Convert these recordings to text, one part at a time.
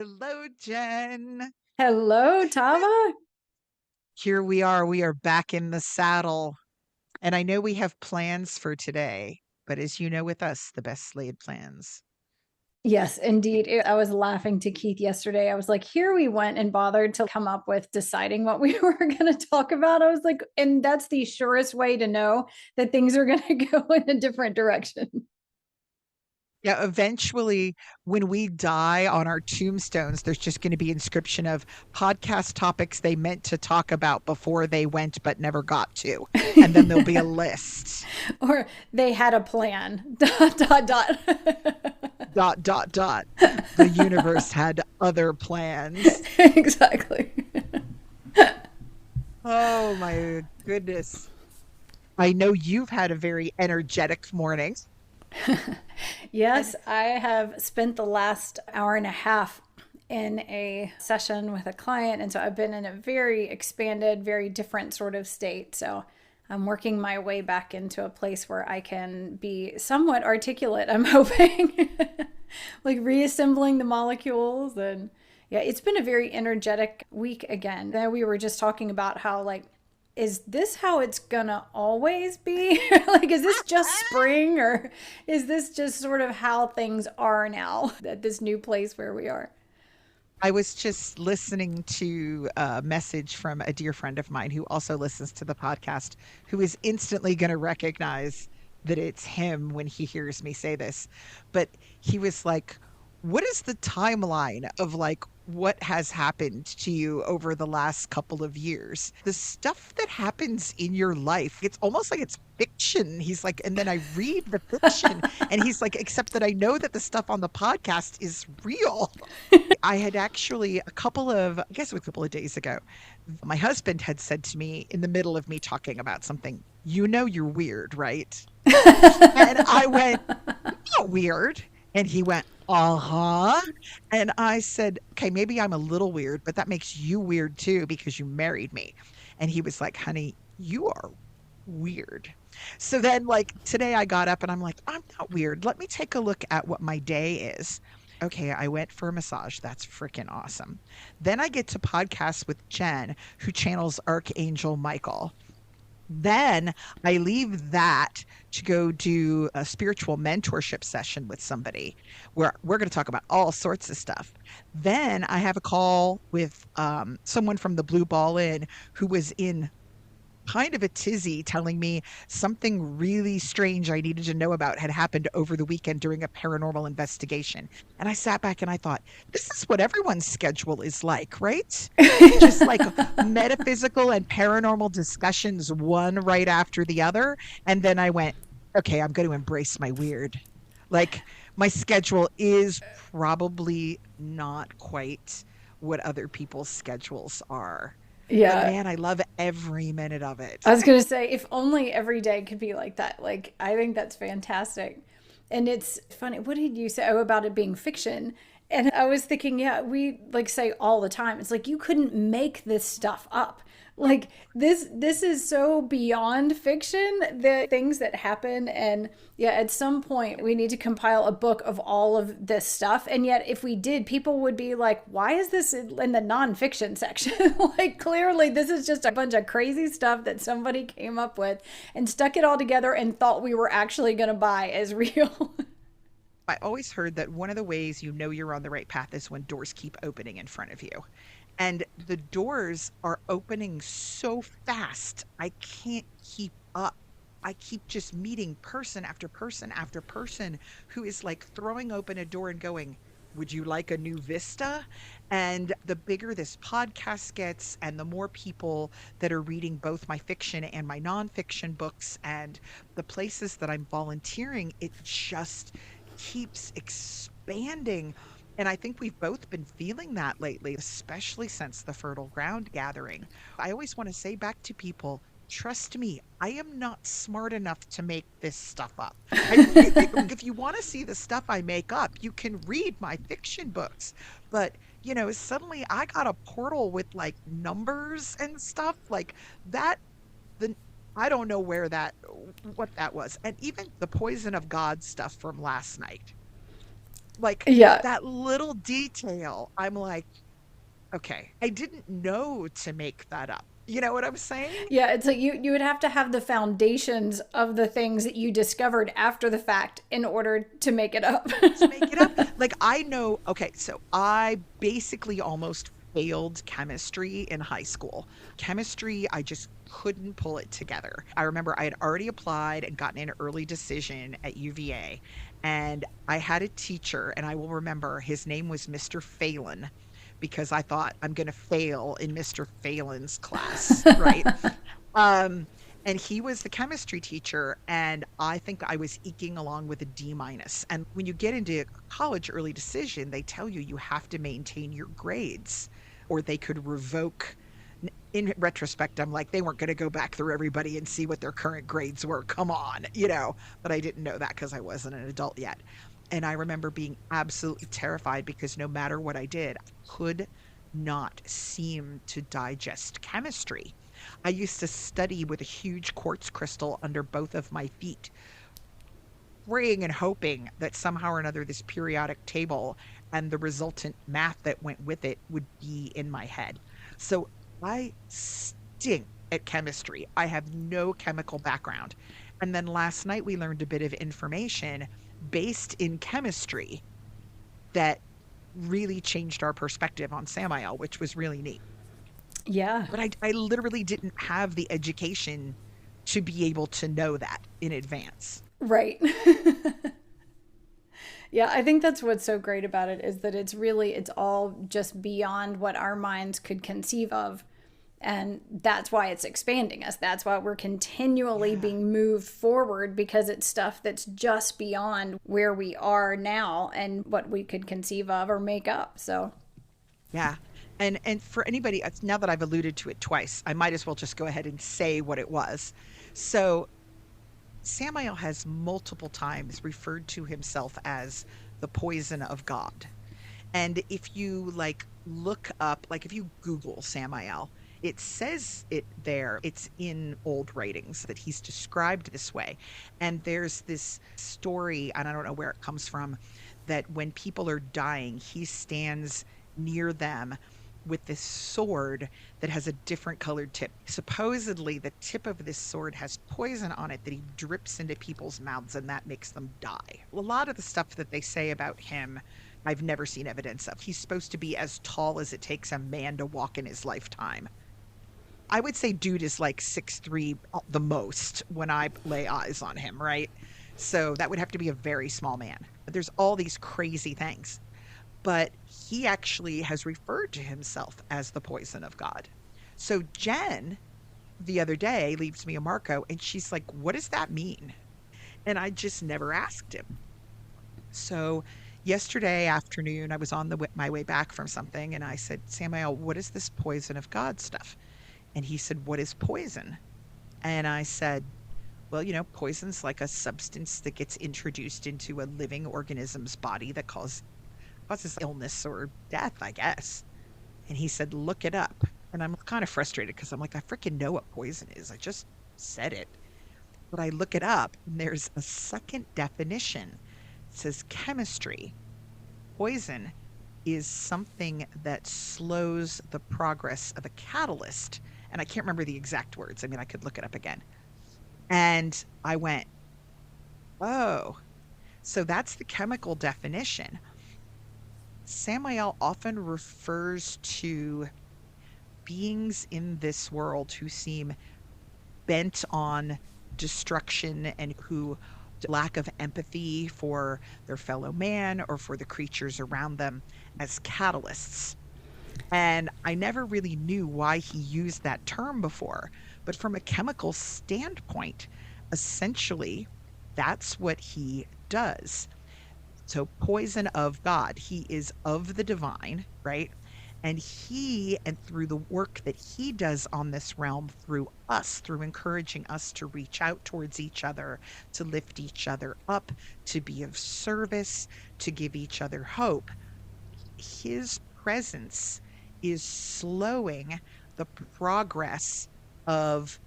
Hello, Jen. Hello, Tava. Here we are. We are back in the saddle. And I know we have plans for today, but as you know, with us, the best laid plans. Yes, indeed. I was laughing to Keith yesterday. I was like, here we went and bothered to come up with deciding what we were going to talk about. I was like, and that's the surest way to know that things are going to go in a different direction. Yeah, eventually, when we die on our tombstones, there's just going to be inscription of podcast topics they meant to talk about before they went but never got to. And then there'll be a list. Or they had a plan. Dot, dot, dot. Dot, dot, dot. The universe had other plans. Exactly. Oh, my goodness. I know you've had a very energetic morning. And Yes, I have spent the last hour and a half in a session with a client. And so I've been in a very expanded, very different sort of state. So I'm working my way back into a place where I can be somewhat articulate, I'm hoping, like reassembling the molecules. And yeah, it's been a very energetic week again. Then we were just talking about how, like, is this how it's gonna always be? Like, is this just spring, or is this just sort of how things are now at this new place where we are? I was just listening to a message from a dear friend of mine who also listens to the podcast, who is instantly going to recognize that it's him when he hears me say this. But he was like, what is the timeline of like what has happened to you over the last couple of years? The stuff that happens in your life, it's almost like it's fiction. He's like, and then I read the fiction, and he's like, except that I know that the stuff on the podcast is real. I had actually I guess it was a couple of days ago, my husband had said to me in the middle of me talking about something, you know, you're weird, right? And I went, not weird. And he went, uh-huh. And I said, okay, maybe I'm a little weird, but that makes you weird too because you married me. And he was like, honey, you are weird. So then, like, today I got up and I'm like, I'm not weird. Let me take a look at what my day is. Okay, I went for a massage. That's freaking awesome. Then I get to podcast with Jen, who channels Archangel Michael. Then I leave that to go do a spiritual mentorship session with somebody where we're going to talk about all sorts of stuff. Then I have a call with someone from the Blue Ball Inn who was in kind of a tizzy telling me something really strange I needed to know about had happened over the weekend during a paranormal investigation. And I sat back and I thought, this is what everyone's schedule is like, right? Just like metaphysical and paranormal discussions, one right after the other. And then I went, okay, I'm going to embrace my weird. Like, my schedule is probably not quite what other people's schedules are. But Yeah. man, I love every minute of I it. was going to say, if only every day could be like that. Like, I think that's fantastic. And it's funny. What did you say about it being fiction? And I was thinking, yeah, we like say all the time, it's like you couldn't make this stuff up. Like this is so beyond fiction, the things that happen. And yeah, at some point we need to compile a book of all of this stuff. And yet if we did, people would be like, why is this in the nonfiction section? Like, clearly this is just a bunch of crazy stuff that somebody came up with and stuck it all together and thought we were actually going to buy as real. I always heard that one of the ways you know you're on the right path is when doors keep opening in front of you. And the doors are opening so fast, I can't keep up. I keep just meeting person after person after person who is like throwing open a door and going, would you like a new vista? And the bigger this podcast gets, and the more people that are reading both my fiction and my nonfiction books, and the places that I'm volunteering, it just keeps expanding. And I think we've both been feeling that lately, especially since the Fertile Ground gathering. I always want to say back to people, trust me, I am not smart enough to make this stuff up. If you want to see the stuff I make up, you can read my fiction books. But, you know, suddenly I got a portal with like numbers and stuff like that. The I don't know what that was. And even the Poison of God stuff from last night. Like Yeah. that little detail, I'm like, okay, I didn't know to make that up. You know what I'm saying? Yeah, it's like you would have to have the foundations of the things that you discovered after the fact in order to make it up. To make it up. Like I know, okay, so I basically almost failed chemistry in high school. Chemistry, I just couldn't pull it together. I remember I had already applied and gotten an early decision at UVA, and I had a teacher, and I will remember his name was Mr. Phelan because I thought I'm going to fail in Mr. Phelan's class, right? Um, and he was the chemistry teacher, and I think I was eking along with a D minus. And when you get into college early decision, they tell you you have to maintain your grades, or they could revoke. In retrospect, I'm like, they weren't going to go back through everybody and see what their current grades were. Come on, you know. But I didn't know that because I wasn't an adult yet. And I remember being absolutely terrified because no matter what I did, I could not seem to digest chemistry. I used to study with a huge quartz crystal under both of my feet, praying and hoping that somehow or another this periodic table and the resultant math that went with it would be in my head. So I stink at chemistry. I have no chemical background. And then last night we learned a bit of information based in chemistry that really changed our perspective on Samael, which was really neat. Yeah, But I literally didn't have the education to be able to know that in advance. right. Yeah, I think that's what's so great about it is that it's all just beyond what our minds could conceive of. And that's why it's expanding us. That's why we're continually Yeah. being moved forward because it's stuff that's just beyond where we are now and what we could conceive of or make up. So, Yeah. And for anybody, now that I've alluded to it twice, I might as well just go ahead and say what it was. So Samael has multiple times referred to himself as the poison of God. And if you like look up, like if you Google Samael, it says it there. It's in old writings that he's described this way. And there's this story, and I don't know where it comes from, that when people are dying, he stands near them with this sword that has a different colored tip. Supposedly, the tip of this sword has poison on it that he drips into people's mouths, and that makes them die. A lot of the stuff that they say about him I've never seen evidence of. He's supposed to be as tall as it takes a man to walk in his lifetime. I would say dude is like 6'3" the most when I lay eyes on him, right? So that would have to be a very small man. But there's all these crazy things. But he actually has referred to himself as the poison of God. So Jen, the other day, leaves me a Marco and she's like, what does that mean? And I just never asked him. So yesterday afternoon, I was on my way back from something, and I said, Samuel, what is this poison of God stuff? And he said, what is poison? And I said, well, poison's like a substance that gets introduced into a living organism's body that causes illness or death, I guess. And he said, look it up. And I'm kind of frustrated because I'm like, I freaking know what poison is. I just said it. But I look it up, and there's a second definition. It says chemistry. Poison is something that slows the progress of a catalyst. And I can't remember the exact words. I mean, I could look it up again. And I went, oh, so that's the chemical definition. Samael often refers to beings in this world who seem bent on destruction and who lack of empathy for their fellow man or for the creatures around them as catalysts. And I never really knew why he used that term before. But from a chemical standpoint, essentially, that's what he does. So, poison of God, he is of the divine, right? And through the work that he does on this realm through us, through encouraging us to reach out towards each other, to lift each other up, to be of service, to give each other hope, his presence is slowing the progress of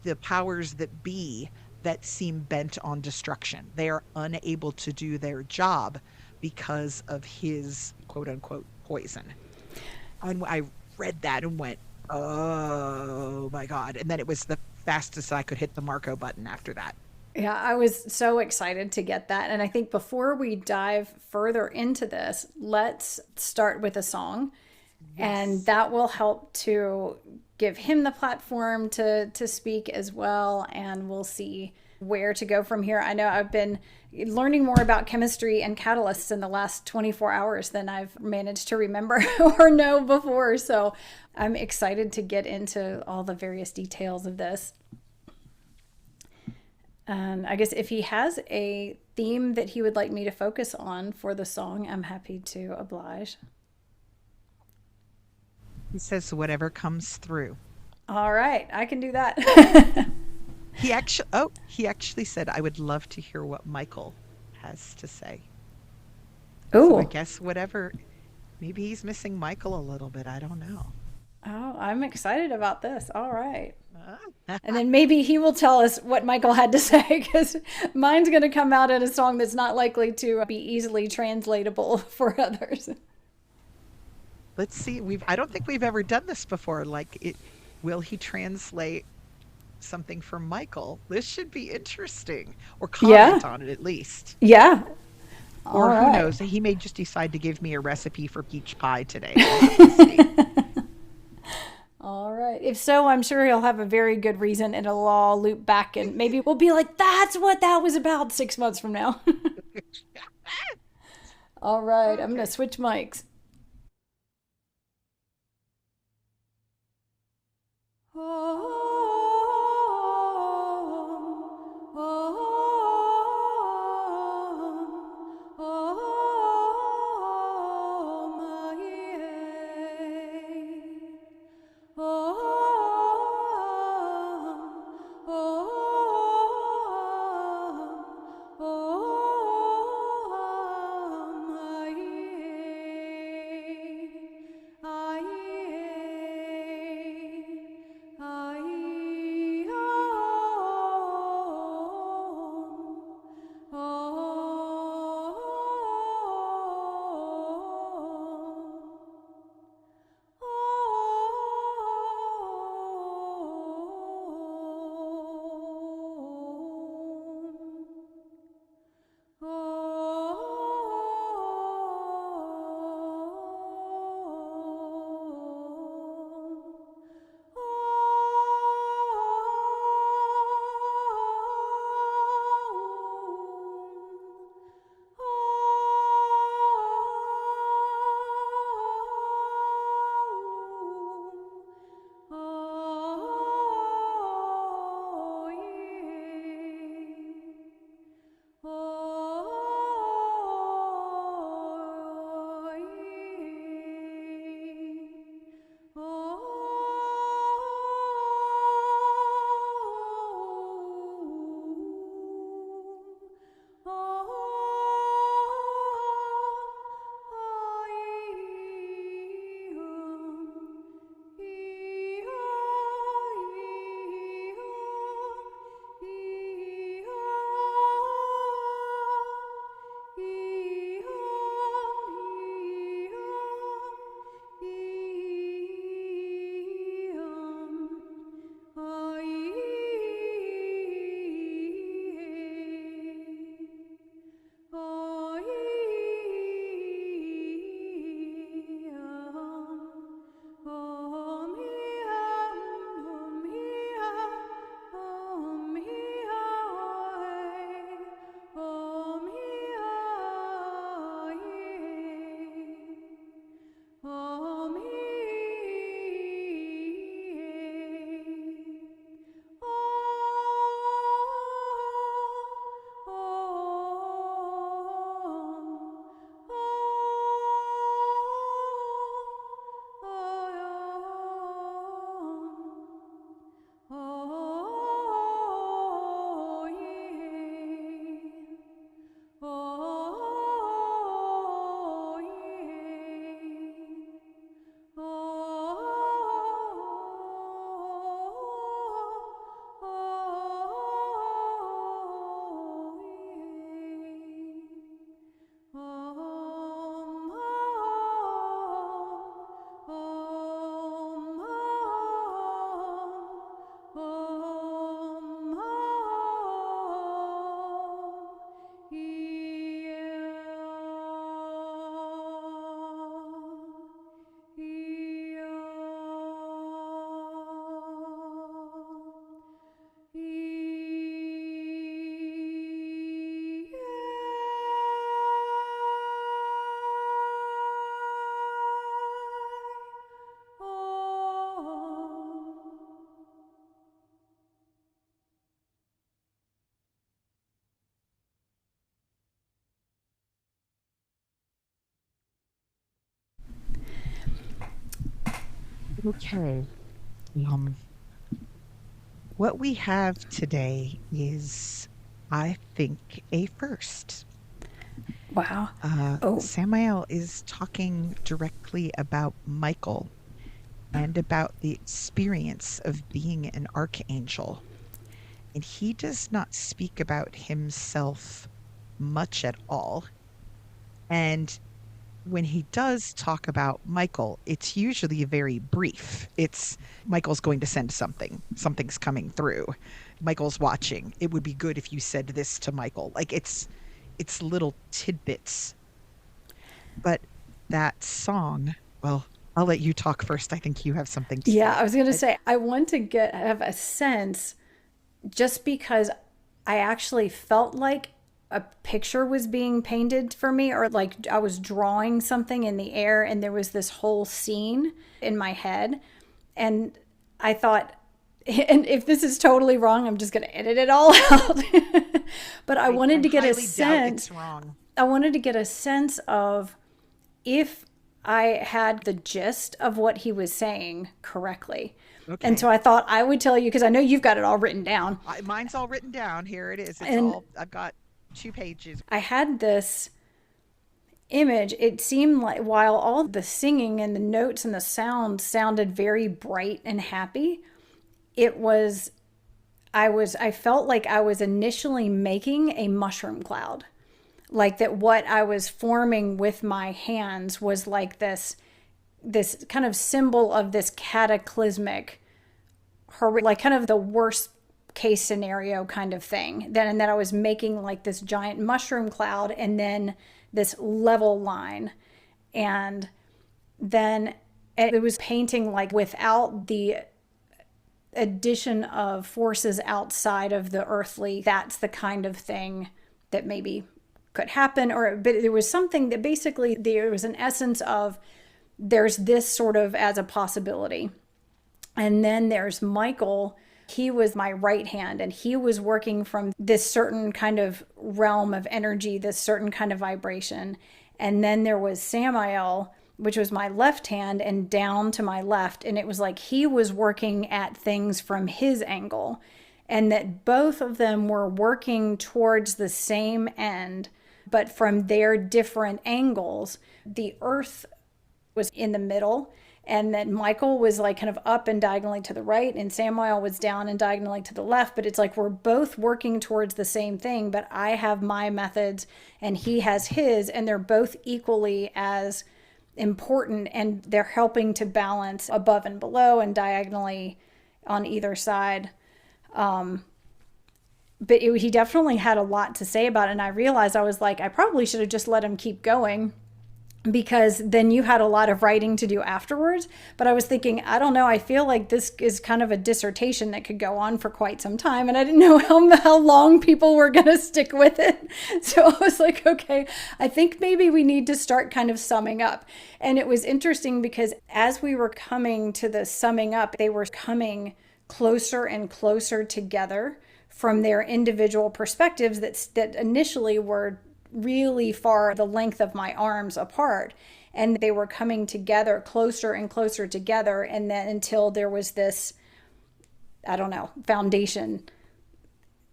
the powers that be that seem bent on destruction. They are unable to do their job because of his quote unquote poison. And I read that and went, oh my God. And then it was the fastest I could hit the Marco button after that. Yeah, I was so excited to get that. And I think before we dive further into this, let's start with a song. And Yes. that will help to give him the platform to speak as well. And we'll see where to go from here. I know I've been learning more about chemistry and catalysts in the last 24 hours than I've managed to remember or know before. So I'm excited to get into all the various details of this. I guess if he has a theme that he would like me to focus on for the song, I'm happy to oblige. He says, whatever comes through. All right, I can do that. He actually said, I would love to hear what Michael has to say. So I Ooh. guess whatever, maybe he's missing Michael a little bit. I don't know. Oh, I'm excited about this. All right. Ah. And then maybe he will tell us what Michael had to say because mine's going to come out in a song that's not likely to be easily translatable for others. Let's see. I don't think we've ever done this before. Will he translate something for Michael? This should be interesting, or Yeah. comment on it at least. Yeah. All Or who right. knows? He may just decide to give me a recipe for peach pie today. We'll have to see. All right. If so, I'm sure he'll have a very good reason and it'll all loop back and maybe we'll be like, that's what that was about 6 months from now. All right. I'm going to Okay. switch mics. Okay. Um, what we have today is, I think, a first. Wow. Oh, Samael is talking directly about Michael and about the experience of being an archangel. And he does not speak about himself much at all. And when he does talk about Michael, it's usually very brief. It's Michael's going to send something, something's coming through. Michael's watching. It would be good if you said this to Michael. Like it's little tidbits. But that song, well, I'll let you talk first. I think you have something to yeah. say. I was going to I, say, I want to have a sense just because I actually felt like a picture was being painted for me, or like I was drawing something in the air and there was this whole scene in my head. And I thought, and if this is totally wrong, I'm just going to edit it all out. But I I wanted to get a highly doubt sense. it's wrong. I wanted to get a sense of if I had the gist of what he was saying correctly. And Okay. so I thought I would tell you because I know you've got it all written down. Mine's all written down. Here it is. It's And all, I've got 2 pages. I had this image. It seemed like while all the singing and the notes and the sounds sounded very bright and happy, it was I felt like I was initially making a mushroom cloud. Like that what I was forming with my hands was like this kind of symbol of this cataclysmic, like kind of the worst case scenario kind of thing. Then and that I was making like this giant mushroom cloud and then this level line. And then it was painting like without the addition of forces outside of the earthly. That's the kind of thing that maybe could happen. Or but there was something that basically there was an essence of there's this sort of as a possibility. And then there's Michael. He was my right hand, and he was working from this certain kind of realm of energy, this certain kind of vibration. And then there was Samael, which was my left hand, and down to my left. And it was like he was working at things from his angle, and that both of them were working towards the same end, but from their different angles. The earth was in the middle, and that Michael was like kind of up and diagonally to the right, and Samuel was down and diagonally to the left. But it's like we're both working towards the same thing, but I have my methods and he has his, and they're both equally as important, and they're helping to balance above and below and diagonally on either side. But he definitely had a lot to say about it, and I realized I was like, I probably should have just let him keep going because then you had a lot of writing to do afterwards. But I was thinking, I don't know, I feel like this is kind of a dissertation that could go on for quite some time, and I didn't know how long people were going to stick with it. So I was like, okay, I think maybe we need to start kind of summing up. And it was interesting because as we were coming to the summing up, they were coming closer and closer together from their individual perspectives that initially were really far, the length of my arms apart, and they were coming together closer and closer together, and then until there was this, I don't know, foundation.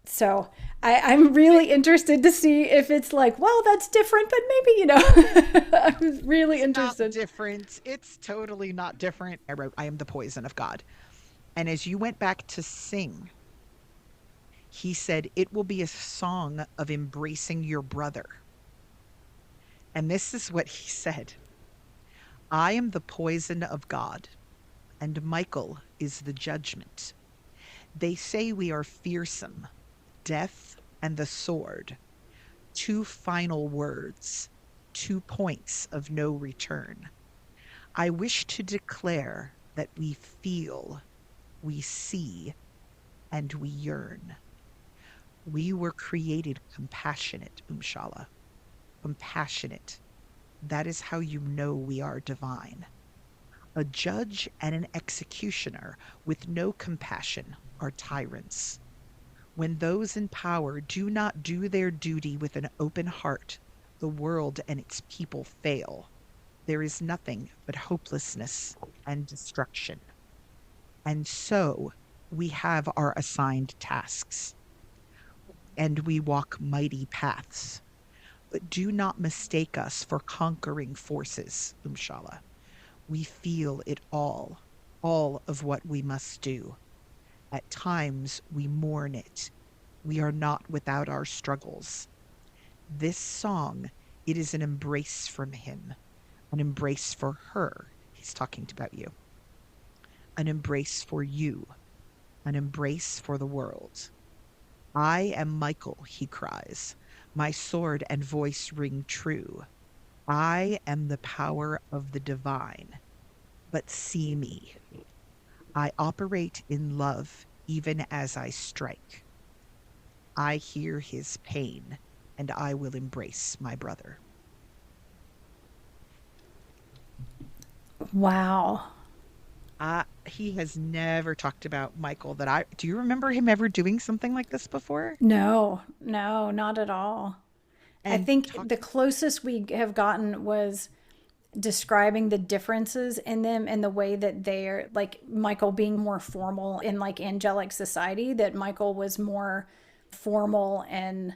So I'm really interested to see if it's like, well, that's different, but maybe, I'm really It's not interested. different. It's totally not different. I wrote, I am the poison of God. And as you went back to sing, he said, it will be a song of embracing your brother. And this is what he said: I am the poison of God, and Michael is the judgment. They say we are fearsome, death and the sword, 2 final words, 2 points of no return. I wish to declare that we feel, we see, and we yearn. We were created compassionate, Umshala. Compassionate. That is how you know we are divine. A judge and an executioner with no compassion are tyrants. When those in power do not do their duty with an open heart, the world and its people fail. There is nothing but hopelessness and destruction. And so we have our assigned tasks and we walk mighty paths. But do not mistake us for conquering forces, Umshala. We feel it all of what we must do. At times we mourn it. We are not without our struggles. This song, it is an embrace from him, an embrace for her. He's talking about you, an embrace for you, an embrace for the world. I am Michael, he cries. My sword and voice ring true. I am the power of the divine. But see me. I operate in love even as I strike. I hear his pain and I will embrace my brother. Wow. He has never talked about Michael that I do you remember him ever doing something like this before? No, no, not at all. I And think talk the closest we have gotten was describing the differences in them and the way that they're like Michael being more formal in like angelic society, that Michael was more formal and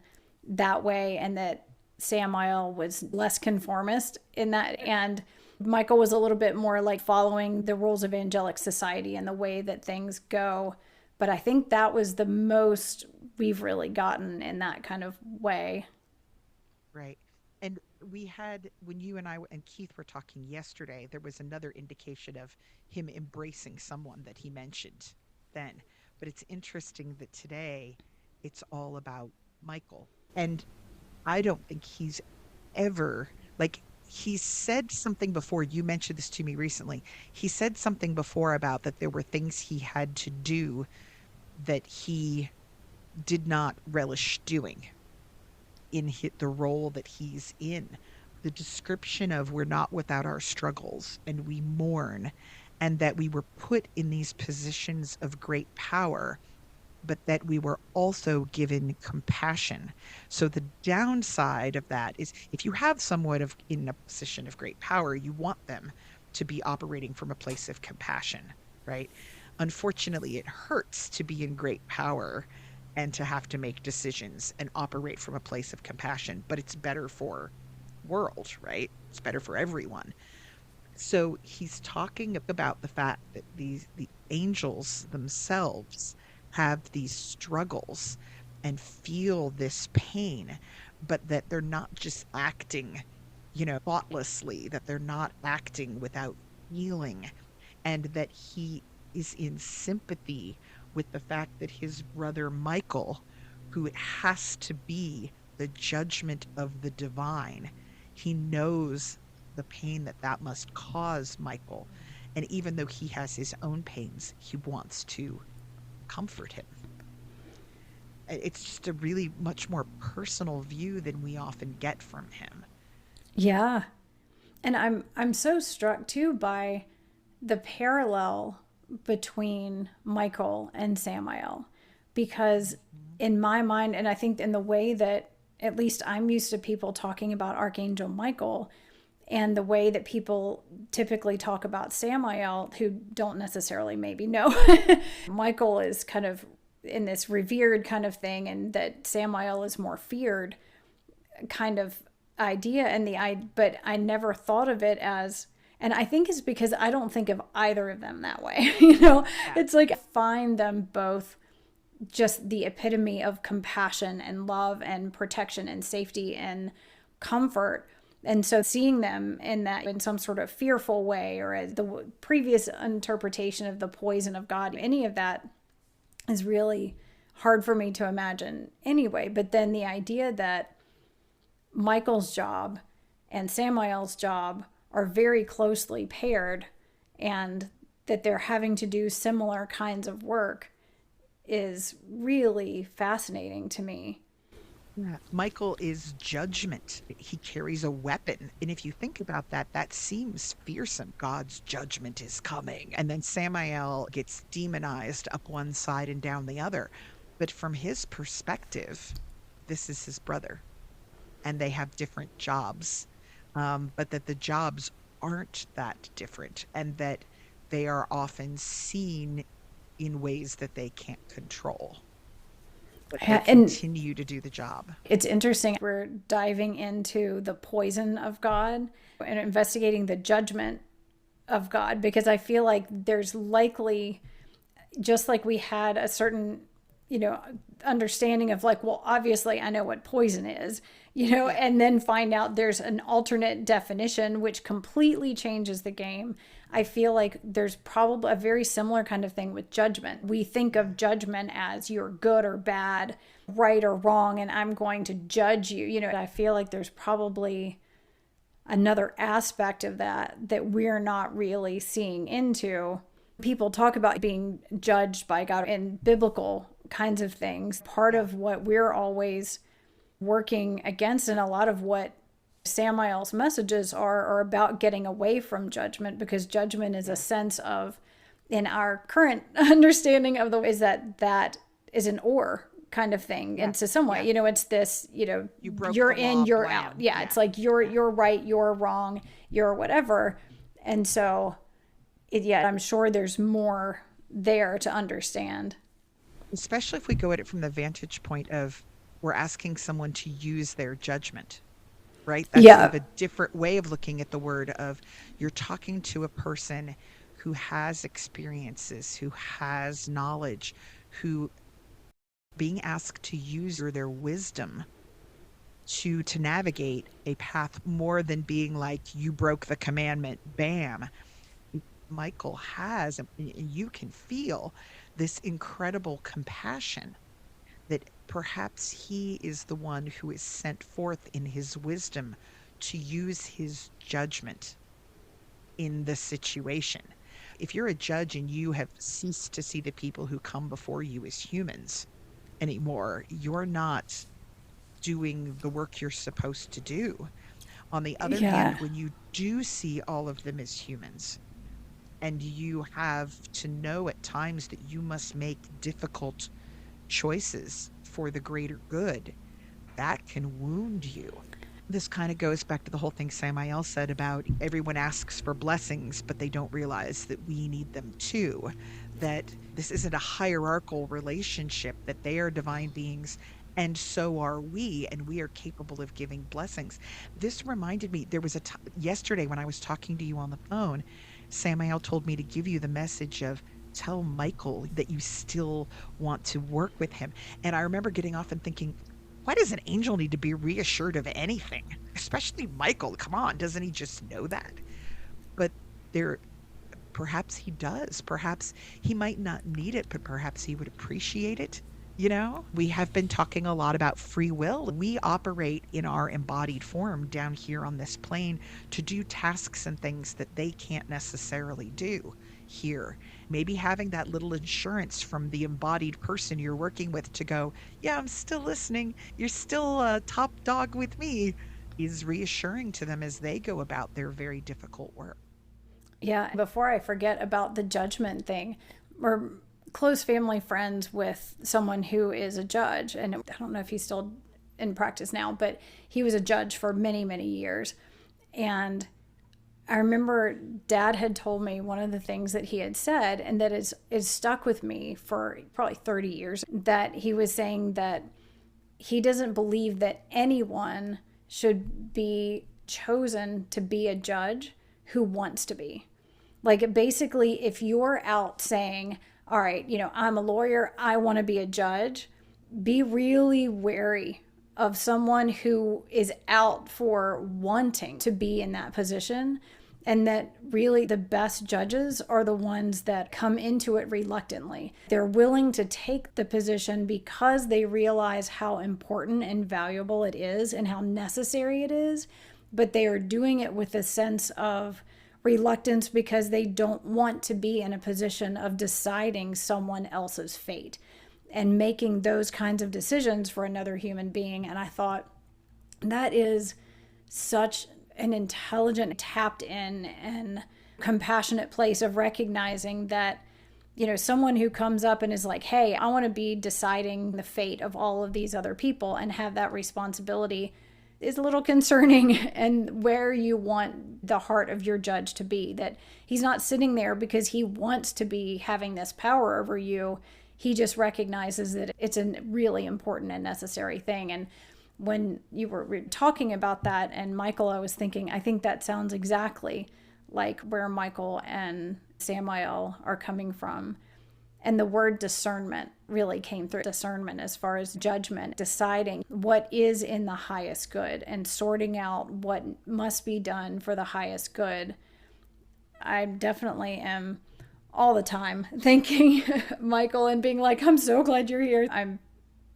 that way, and that Samael was less conformist in that. And Michael was a little bit more like following the rules of angelic society and the way that things go. But I think that was the most we've really gotten in that kind of way. right. And we had, when you and I and Keith were talking yesterday, there was another indication of him embracing someone that he mentioned then. But it's interesting that today it's all about Michael. And I don't think he's ever, like, he said something before. You mentioned this to me recently. He said something before about that there were things he had to do that he did not relish doing in the role that he's in. The description of we're not without our struggles and we mourn, and that we were put in these positions of great power, but that we were also given compassion. So the downside of that is if you have someone of in a position of great power, you want them to be operating from a place of compassion, right? Unfortunately, it hurts to be in great power and to have to make decisions and operate from a place of compassion, but it's better for world, right? It's better for everyone. So he's talking about the fact that the angels themselves have these struggles and feel this pain, but that they're not just acting, thoughtlessly, that they're not acting without feeling, and that he is in sympathy with the fact that his brother Michael, who has to be the judgment of the divine, he knows the pain that that must cause Michael. And even though he has his own pains, he wants to comfort him. It's just a really much more personal view than we often get from him. Yeah. And I'm so struck too by the parallel between Michael and Samael, because Mhm. in my mind, and I think in the way that at least I'm used to people talking about Archangel Michael, and the way that people typically talk about Samael, who don't necessarily maybe know, Michael is kind of in this revered kind of thing, and that Samael is more feared kind of idea. And but I never thought of it as, and I think it's because I don't think of either of them that way. Yeah. It's like I find them both just the epitome of compassion and love and protection and safety and comfort. And so seeing them in that in some sort of fearful way, or as the previous interpretation of the poison of God, any of that is really hard for me to imagine anyway. But then the idea that Michael's job and Samael's job are very closely paired, and that they're having to do similar kinds of work is really fascinating to me. Yeah. Michael is judgment. He carries a weapon. And if you think about that, that seems fearsome. God's judgment is coming. And then Samael gets demonized up one side and down the other. But from his perspective, this is his brother, and they have different jobs, but that the jobs aren't that different, and that they are often seen in ways that they can't control, but they Yeah, and continue to do the job. it's interesting. We're diving into the poison of God and investigating the judgment of God, because I feel like there's likely, just like we had a certain, you know, understanding of like, well, obviously I know what poison is, you know, Yeah. and then find out there's an alternate definition which completely changes the game. I feel like there's probably a very similar kind of thing with judgment. We think of judgment as you're good or bad, right or wrong, and I'm going to judge you. You know, I feel like there's probably another aspect of that that we're not really seeing into. People talk about being judged by God in biblical kinds of things. Part Yeah. of what we're always working against, and a lot of what Samael's messages are about getting away from judgment, because judgment is a Yeah. sense of, in our current understanding of the, is that that is an or kind of thing. Yeah. And so some way, Yeah. you know, it's this, you know, You broke you're the in, law, you're out. blam. Yeah. Yeah. It's like you're Yeah. you're right, you're wrong, you're whatever. And so yeah, I'm sure there's more there to understand. Especially if we go at it from the vantage point of we're asking someone to use their judgment, right? That's sort of Yeah. a different way of looking at the word of you're talking to a person who has experiences, who has knowledge, who being asked to use their wisdom to navigate a path more than being like you broke the commandment, bam. Michael has, and you can feel this incredible compassion that perhaps he is the one who is sent forth in his wisdom to use his judgment in the situation. If you're a judge and you have ceased to see the people who come before you as humans anymore, you're not doing the work you're supposed to do. On the other hand, Yeah. when you do see all of them as humans, and you have to know at times that you must make difficult choices for the greater good, that can wound you. This kind of goes back to the whole thing Samael said about everyone asks for blessings, but they don't realize that we need them too. That this isn't a hierarchical relationship, that they are divine beings and so are we, and we are capable of giving blessings. This reminded me, there was yesterday when I was talking to you on the phone, Samael told me to give you the message of tell Michael that you still want to work with him. And I remember getting off and thinking, why does an angel need to be reassured of anything? Especially Michael. Come on, doesn't he just know that? But there, perhaps he does. Perhaps he might not need it, but perhaps he would appreciate it. You know, we have been talking a lot about free will. We operate in our embodied form down here on this plane to do tasks and things that they can't necessarily do here. Maybe having that little insurance from the embodied person you're working with to go, yeah, I'm still listening. You're still a top dog with me, is reassuring to them as they go about their very difficult work. Yeah. Before I forget about the judgment thing, we're close family friends with someone who is a judge. And I don't know if he's still in practice now, but he was a judge for many, many years. And I remember Dad had told me one of the things that he had said, and that is stuck with me for probably 30 years, that he was saying that he doesn't believe that anyone should be chosen to be a judge who wants to be. Like basically, if you're out saying, all right, you know, I'm a lawyer, I want to be a judge, be really wary of someone who is out for wanting to be in that position. And that really the best judges are the ones that come into it reluctantly. They're willing to take the position because they realize how important and valuable it is and how necessary it is. But they are doing it with a sense of reluctance because they don't want to be in a position of deciding someone else's fate and making those kinds of decisions for another human being. And I thought that is such an intelligent, tapped in, and compassionate place of recognizing that, you know, someone who comes up and is like, hey, I want to be deciding the fate of all of these other people and have that responsibility. is a little concerning, and where you want the heart of your judge to be. That he's not sitting there because he wants to be having this power over you. He just recognizes that it's a really important and necessary thing. And when you were talking about that and Michael, I was thinking, I think that sounds exactly like where Michael and Samael are coming from. And the word discernment really came through. Discernment as far as judgment, deciding what is in the highest good and sorting out what must be done for the highest good. I definitely am all the time thanking Michael and being like, I'm so glad you're here. I'm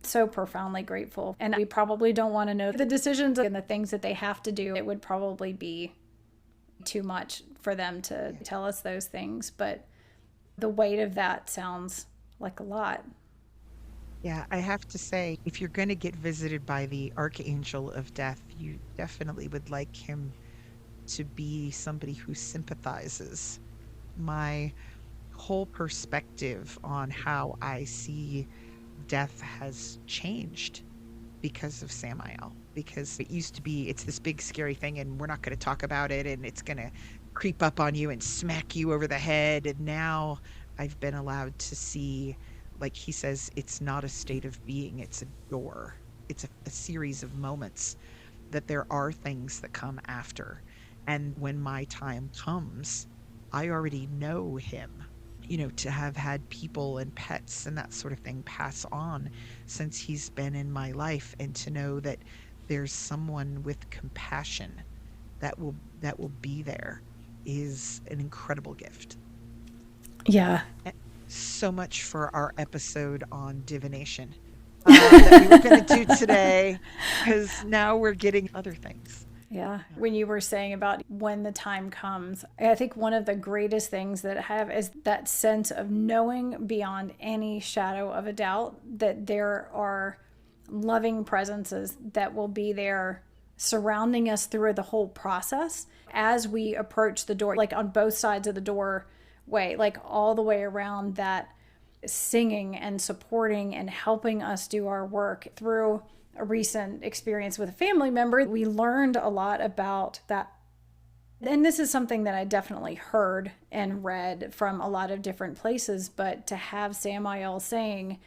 so profoundly grateful. And we probably don't want to know the decisions and the things that they have to do. It would probably be too much for them to tell us those things. But the weight of that sounds like a lot. Yeah, I have to say, if you're going to get visited by the Archangel of Death, you definitely would like him to be somebody who sympathizes. My whole perspective on how I see death has changed because of Samael. Because it used to be, it's this big scary thing, and we're not going to talk about it, and it's going to creep up on you and smack you over the head. And now I've been allowed to see, like he says, it's not a state of being, it's a door. It's a series of moments, that there are things that come after. And when my time comes, I already know him. You know, to have had people and pets and that sort of thing pass on since he's been in my life, and to know that there's someone with compassion that will be there is an incredible gift. Yeah. So much for our episode on divination that we were going to do today, because now we're getting other things. Yeah. When you were saying about when the time comes, I think one of the greatest things that I have is that sense of knowing beyond any shadow of a doubt that there are loving presences that will be there surrounding us through the whole process as we approach the door, like on both sides of the doorway, like all the way around, that singing and supporting and helping us do our work. Through a recent experience with a family member, we learned a lot about that. And this is something that I definitely heard and read from a lot of different places, but to have Samael saying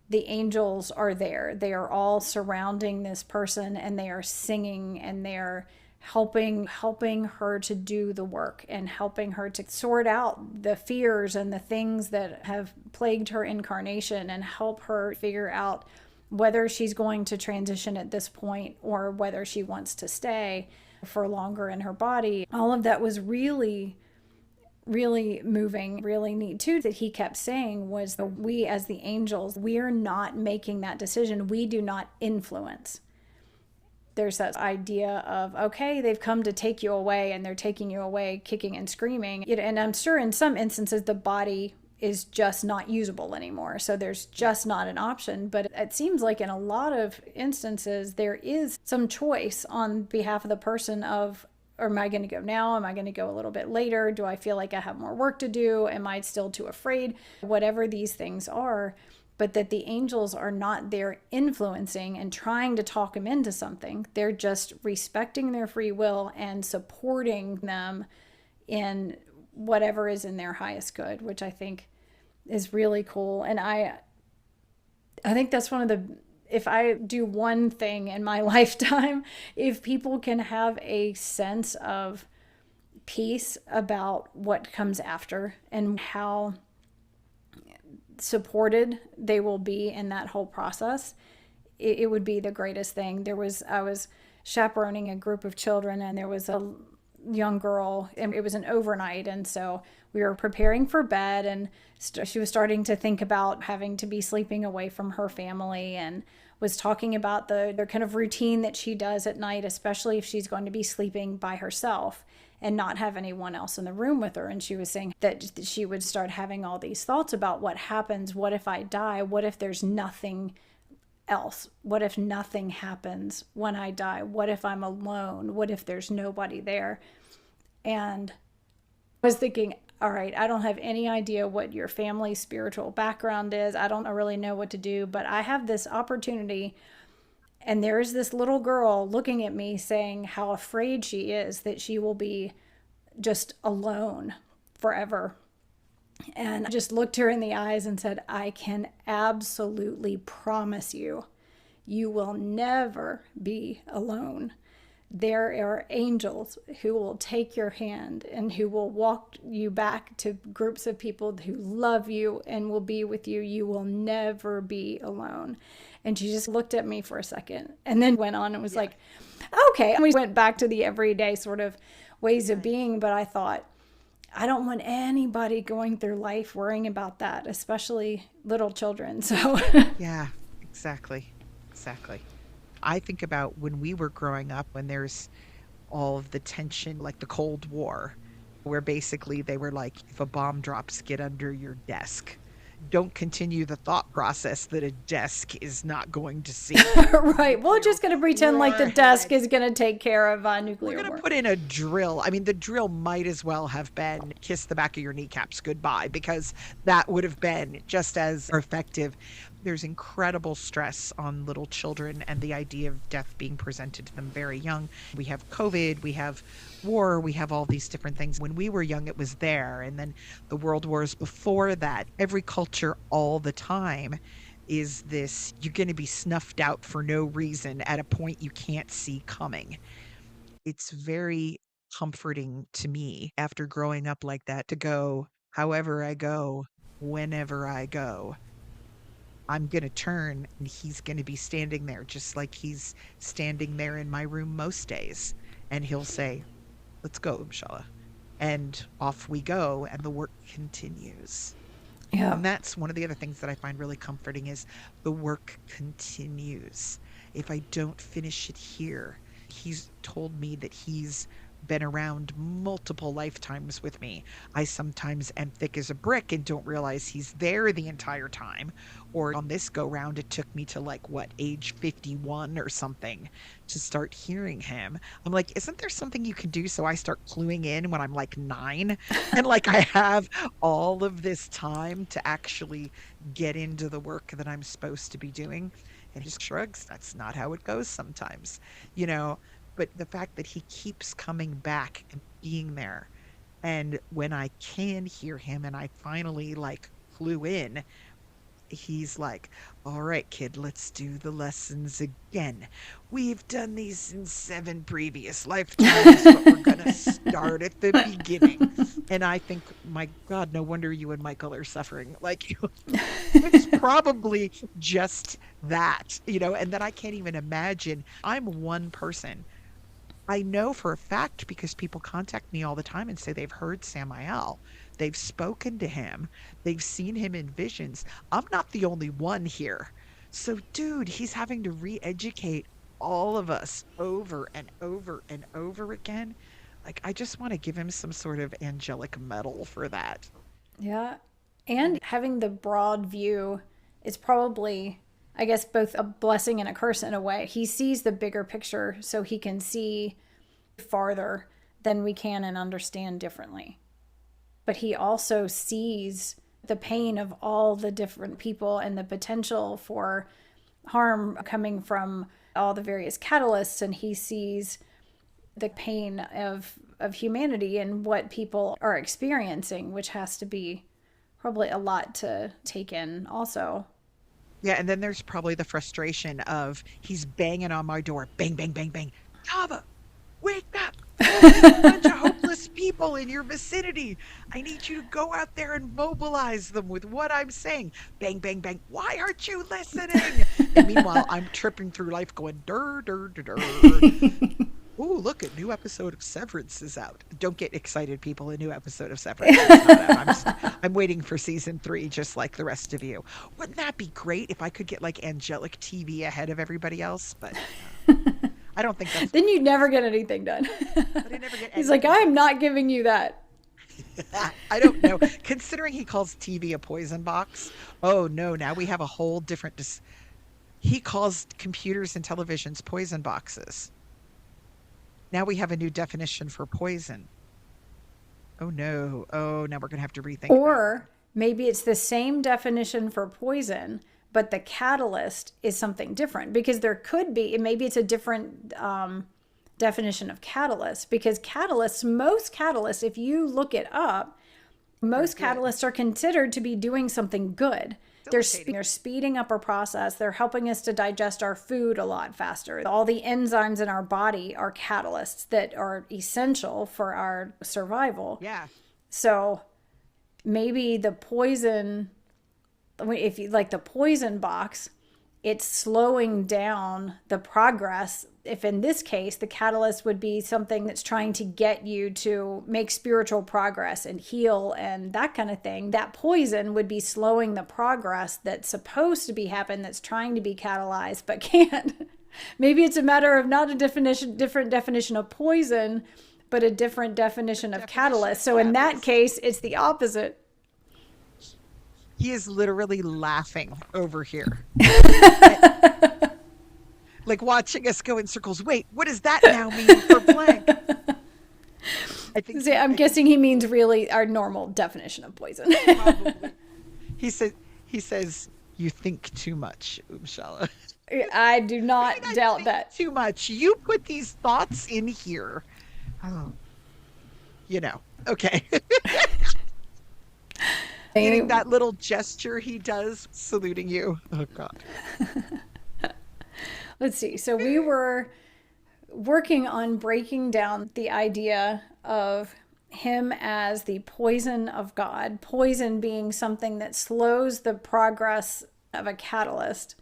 the angels are there, they are all surrounding this person, and they are singing, and they're helping her to do the work, and helping her to sort out the fears and the things that have plagued her incarnation, and help her figure out whether she's going to transition at this point or whether she wants to stay for longer in her body. All of that was really, really moving, really neat too. That he kept saying was that we as the angels, we're not making that decision. We do not influence. There's that idea of, okay, they've come to take you away, and they're taking you away kicking and screaming. And I'm sure in some instances the body is just not usable anymore, so there's just not an option. But it seems like in a lot of instances there is some choice on behalf of the person of, or am I going to go now? Am I going to go a little bit later? Do I feel like I have more work to do? Am I still too afraid? Whatever these things are, but that the angels are not there influencing and trying to talk them into something. They're just respecting their free will and supporting them in whatever is in their highest good, which I think is really cool. And I think that's one of the, if I do one thing in my lifetime, if people can have a sense of peace about what comes after and how supported they will be in that whole process, it would be the greatest thing. I was chaperoning a group of children, and there was a young girl, and it was an overnight, and so we were preparing for bed, and she was starting to think about having to be sleeping away from her family, and was talking about the kind of routine that she does at night, especially if she's going to be sleeping by herself and not have anyone else in the room with her. And she was saying that she would start having all these thoughts about what happens, what if I die, what if there's nothing else, what if nothing happens when I die, what if I'm alone, what if there's nobody there. And I was thinking, all right, I don't have any idea what your family's spiritual background is. I don't really know what to do, but I have this opportunity And there's this little girl looking at me saying how afraid she is that she will be just alone forever. And I just looked her in the eyes and said, I can absolutely promise you, you will never be alone. There are angels who will take your hand and who will walk you back to groups of people who love you and will be with you. You will never be alone. And she just looked at me for a second and then went on and was like, okay. And we went back to the everyday sort of ways of being. But I thought, I don't want anybody going through life worrying about that, especially little children. So, Yeah, exactly. Exactly. I think about when we were growing up, when there's all of the tension, like the Cold War, where basically they were like, if a bomb drops, get under your desk. Don't continue the thought process that a desk is not going to see right. We're nuclear just going to pretend like the desk warhead. is going to take care of We're nuclear going to war. put in a drill. I mean, the drill might as well have been kiss the back of your kneecaps goodbye, because that would have been just as effective. There's incredible stress on little children and the idea of death being presented to them very young. We have COVID, we have war, we have all these different things. When we were young, it was there. And then the world wars before that, every culture all the time is this, you're going to be snuffed out for no reason at a point you can't see coming. It's very comforting to me after growing up like that to go, however I go, whenever I go, I'm going to turn and he's going to be standing there just like he's standing there in my room most days. And he'll say, let's go, Umshala. And off we go, and the work continues. Yeah. And that's one of the other things that I find really comforting is the work continues. If I don't finish it here, he's told me that he's been around multiple lifetimes with me. I sometimes am thick as a brick and don't realize he's there the entire time. Or on this go round, it took me to like what, age 51 or something to start hearing him. I'm like, isn't there something you can do so I start cluing in when I'm like 9? And like I have all of this time to actually get into the work that I'm supposed to be doing. And he just shrugs. That's not how it goes sometimes, you know. But the fact that he keeps coming back and being there, and when I can hear him and I finally like clue in, he's like, all right, kid, let's do the lessons again. We've done these in 7 previous lifetimes, but we're going to start at the beginning. And I think, my God, no wonder you and Michael are suffering. Like, it's probably just that, you know, and then I can't even imagine. I'm one person. I know for a fact because people contact me all the time and say they've heard Samael. They've spoken to him. They've seen him in visions. I'm not the only one here. So, dude, he's having to re-educate all of us over and over and over again. Like, I just want to give him some sort of angelic medal for that. Yeah. And having the broad view is probably, I guess, both a blessing and a curse in a way. He sees the bigger picture so he can see farther than we can and understand differently. But he also sees the pain of all the different people and the potential for harm coming from all the various catalysts. And he sees the pain of humanity and what people are experiencing, which has to be probably a lot to take in also. Yeah, and then there's probably the frustration of he's banging on my door. Bang, bang, bang, bang. Tava, wake up. There's a bunch of hopeless people in your vicinity. I need you to go out there and mobilize them with what I'm saying. Bang, bang, bang. Why aren't you listening? And meanwhile, I'm tripping through life going, dur, dur, dur, dur. Ooh, look, a new episode of Severance is out. Don't get excited, people. A new episode of Severance is not out. I'm waiting for season 3, just like the rest of you. Wouldn't that be great if I could get like Angelic TV ahead of everybody else? But I don't think that's. Then you'd never get anything done. But I never get He's like, anything. I'm not giving you that. I don't know. Considering he calls TV a poison box, oh no, now we have a whole different. He calls computers and televisions poison boxes. Now we have a new definition for poison. Oh no. Oh, now we're going to have to rethink that. Or maybe it's the same definition for poison, but the catalyst is something different, because there could be, maybe it's a different definition of catalyst, because most catalysts, if you look it up, most catalysts are considered to be doing something good. They're speeding up our process. They're helping us to digest our food a lot faster. All the enzymes in our body are catalysts that are essential for our survival. Yeah. So maybe the poison, if you like the poison box, it's slowing down the progress. If in this case, the catalyst would be something that's trying to get you to make spiritual progress and heal and that kind of thing, that poison would be slowing the progress that's supposed to be happening, that's trying to be catalyzed, but can't. Maybe it's a matter of not a different definition of poison, but a different definition of catalyst. So in that case, it's the opposite. He is literally laughing over here. Like watching us go in circles. Wait, what does that now mean for blank? I'm guessing he means really our normal definition of poison. Probably. He says, you think too much, Umshala. I do not doubt that. Too much. You put these thoughts in here. Oh. Okay. Getting that little gesture he does, saluting you. Oh, God. Let's see. So we were working on breaking down the idea of him as the poison of God, poison being something that slows the progress of a catalyst.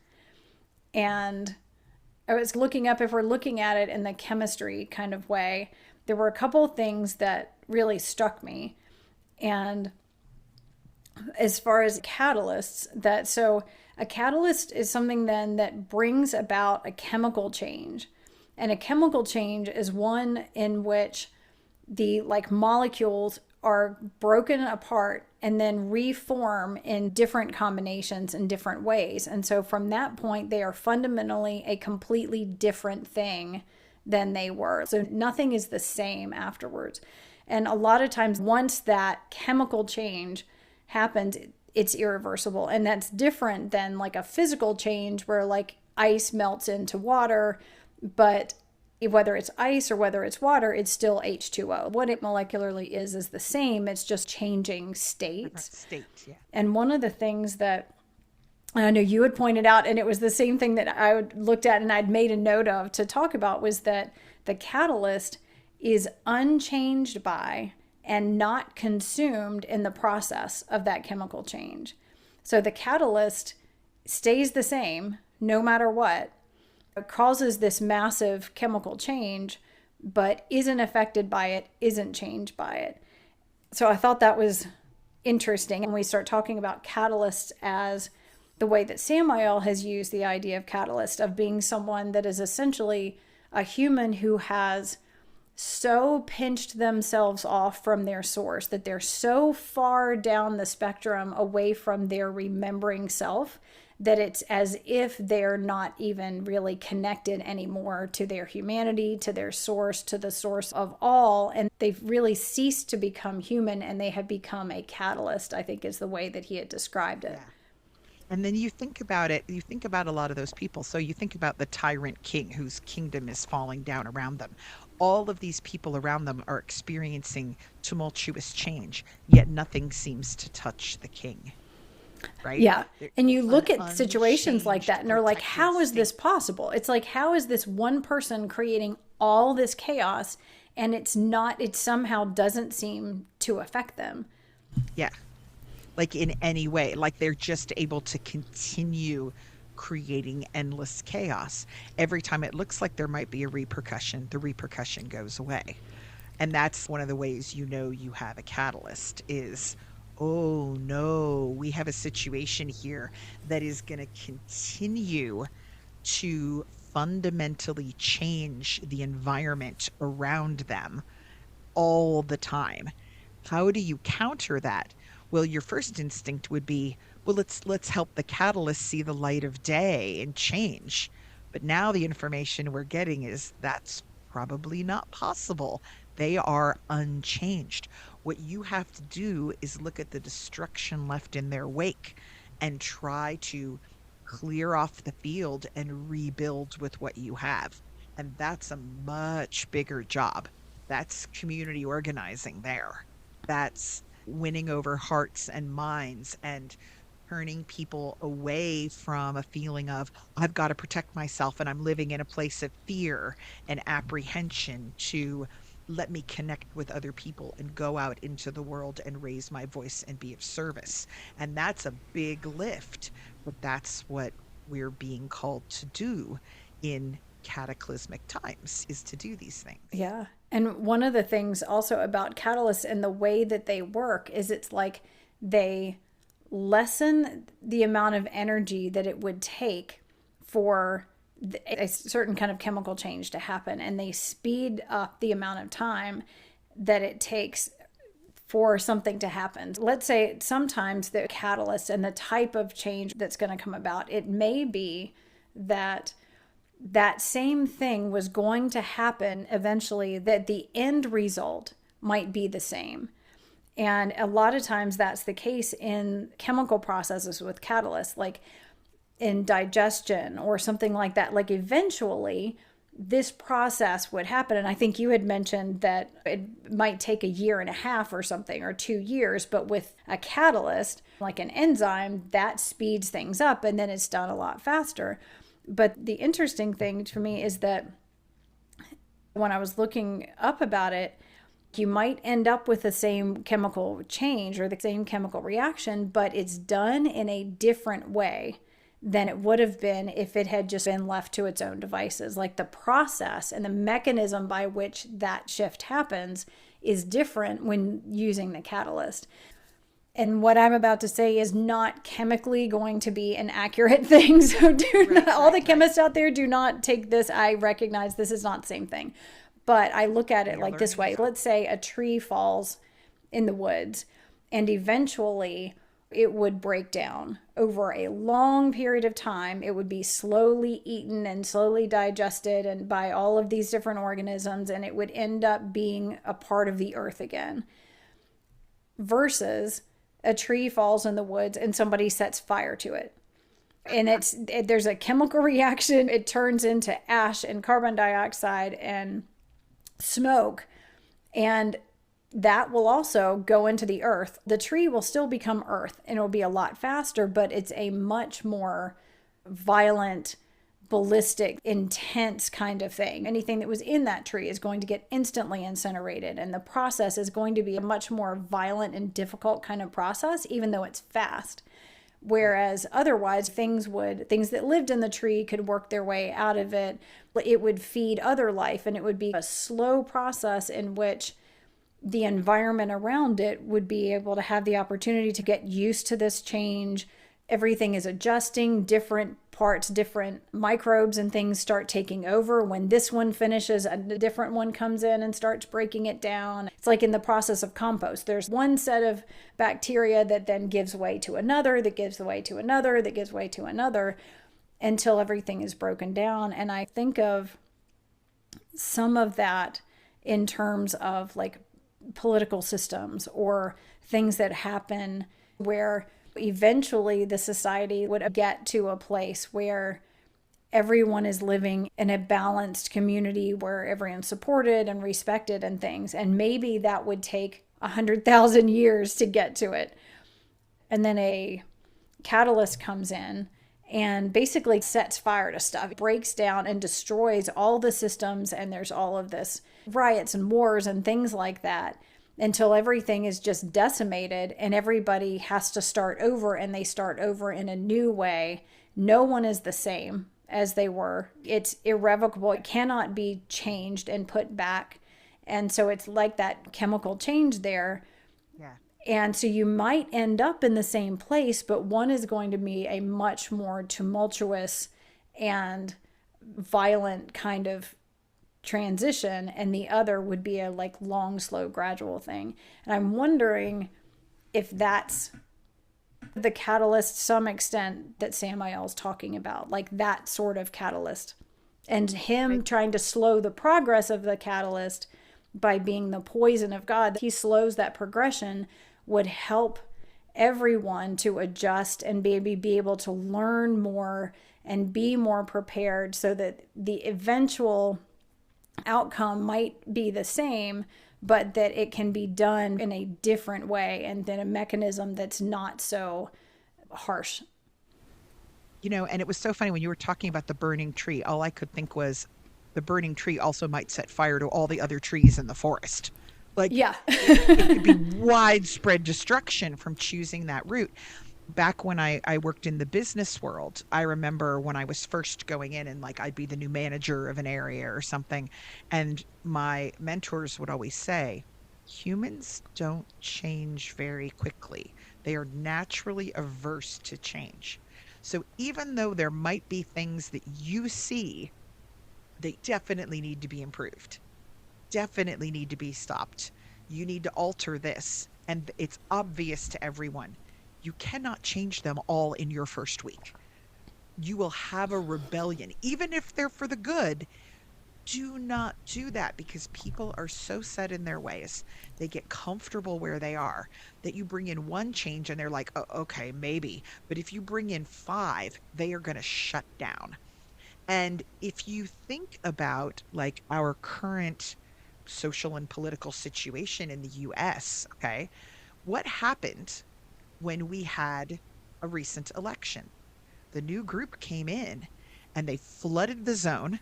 And I was looking up, if we're looking at it in the chemistry kind of way, there were a couple of things that really struck me. And as far as catalysts, a catalyst is something then that brings about a chemical change. And a chemical change is one in which the molecules are broken apart and then reform in different combinations in different ways. And so from that point, they are fundamentally a completely different thing than they were. So nothing is the same afterwards. And a lot of times, once that chemical change happens, it's irreversible. And that's different than like a physical change where like ice melts into water, but whether it's ice or whether it's water, it's still H2O. What it molecularly is the same. It's just changing states. Yeah. And one of the things that I know you had pointed out, and it was the same thing that I looked at and I'd made a note of to talk about, was that the catalyst is unchanged by and not consumed in the process of that chemical change. So the catalyst stays the same no matter what. It causes this massive chemical change, but isn't affected by it, isn't changed by it. So I thought that was interesting. And we start talking about catalysts as the way that Samael has used the idea of catalyst, of being someone that is essentially a human who has so pinched themselves off from their source, that they're so far down the spectrum away from their remembering self, that it's as if they're not even really connected anymore to their humanity, to their source, to the source of all. And they've really ceased to become human, and they have become a catalyst, I think is the way that he had described it. Yeah. And then you think about it, you think about a lot of those people. So you think about the tyrant king whose kingdom is falling down around them. All of these people around them are experiencing tumultuous change, yet nothing seems to touch the king. Right? Yeah. And you look at situations like that and are like, how is this possible? It's like, how is this one person creating all this chaos and it somehow doesn't seem to affect them? Yeah. Like in any way, like they're just able to continue creating endless chaos. Every time it looks like there might be a repercussion, the repercussion goes away. And that's one of the ways you know you have a catalyst is, oh no, we have a situation here that is going to continue to fundamentally change the environment around them all the time. How do you counter that? Well, your first instinct would be, well, let's help the catalyst see the light of day and change. But now the information we're getting is that's probably not possible. They are unchanged. What you have to do is look at the destruction left in their wake and try to clear off the field and rebuild with what you have. And that's a much bigger job. That's community organizing there. That's winning over hearts and minds and turning people away from a feeling of, I've got to protect myself and I'm living in a place of fear and apprehension, to let me connect with other people and go out into the world and raise my voice and be of service. And that's a big lift, but that's what we're being called to do in cataclysmic times, is to do these things. Yeah. And one of the things also about catalysts and the way that they work is it's like they lessen the amount of energy that it would take for a certain kind of chemical change to happen, and they speed up the amount of time that it takes for something to happen. Let's say sometimes the catalyst and the type of change that's going to come about, it may be that that same thing was going to happen eventually, that the end result might be the same. And a lot of times that's the case in chemical processes with catalysts, like in digestion or something like that. Like eventually this process would happen. And I think you had mentioned that it might take a year and a half or something, or 2 years. But with a catalyst, like an enzyme, that speeds things up and then it's done a lot faster. But the interesting thing to me is that when I was looking up about it, you might end up with the same chemical change or the same chemical reaction, but it's done in a different way than it would have been if it had just been left to its own devices. Like the process and the mechanism by which that shift happens is different when using the catalyst. And what I'm about to say is not chemically going to be an accurate thing. So all the chemists out there, do not take this. I recognize this is not the same thing. But I look at it like this way. Let's say a tree falls in the woods and eventually it would break down over a long period of time. It would be slowly eaten and slowly digested and by all of these different organisms, and it would end up being a part of the earth again. Versus a tree falls in the woods and somebody sets fire to it. And there's a chemical reaction. It turns into ash and carbon dioxide and smoke, and that will also go into the earth. The tree will still become earth and it'll be a lot faster, but it's a much more violent, ballistic, intense kind of thing. Anything that was in that tree is going to get instantly incinerated, and the process is going to be a much more violent and difficult kind of process, even though it's fast. Whereas otherwise, things that lived in the tree could work their way out of it. It would feed other life, and it would be a slow process in which the environment around it would be able to have the opportunity to get used to this change. Everything is adjusting, different parts, different microbes and things start taking over. When this one finishes, a different one comes in and starts breaking it down. It's like in the process of compost. There's one set of bacteria that then gives way to another, that gives way to another, that gives way to another, until everything is broken down. And I think of some of that in terms of like political systems or things that happen where eventually the society would get to a place where everyone is living in a balanced community where everyone's supported and respected and things. And maybe that would take 100,000 years to get to it. And then a catalyst comes in and basically sets fire to stuff, breaks down and destroys all the systems. And there's all of this riots and wars and things like that, until everything is just decimated and everybody has to start over, and they start over in a new way. No one is the same as they were. It's irrevocable. It cannot be changed and put back. And so it's like that chemical change there. Yeah. And so you might end up in the same place, but one is going to be a much more tumultuous and violent kind of transition, and the other would be a like long, slow, gradual thing. And I'm wondering if that's the catalyst to some extent that Samael's talking about, like that sort of catalyst, and him trying to slow the progress of the catalyst by being the poison of God. He slows that progression, would help everyone to adjust and maybe be able to learn more and be more prepared so that the eventual outcome might be the same, but that it can be done in a different way and then a mechanism that's not so harsh. And it was so funny when you were talking about the burning tree. All I could think was the burning tree also might set fire to all the other trees in the forest. Like Yeah. it could be widespread destruction from choosing that route. Back when I worked in the business world, I remember when I was first going in and like I'd be the new manager of an area or something. And my mentors would always say, humans don't change very quickly. They are naturally averse to change. So even though there might be things that you see, they definitely need to be improved, definitely need to be stopped. You need to alter this. And it's obvious to everyone. You cannot change them all in your first week. You will have a rebellion, even if they're for the good. Do not do that because people are so set in their ways. They get comfortable where they are that you bring in one change and they're like, oh, okay, maybe. But if you bring in five, they are going to shut down. And if you think about like our current social and political situation in the US, okay, what happened when we had a recent election? The new group came in and they flooded the zone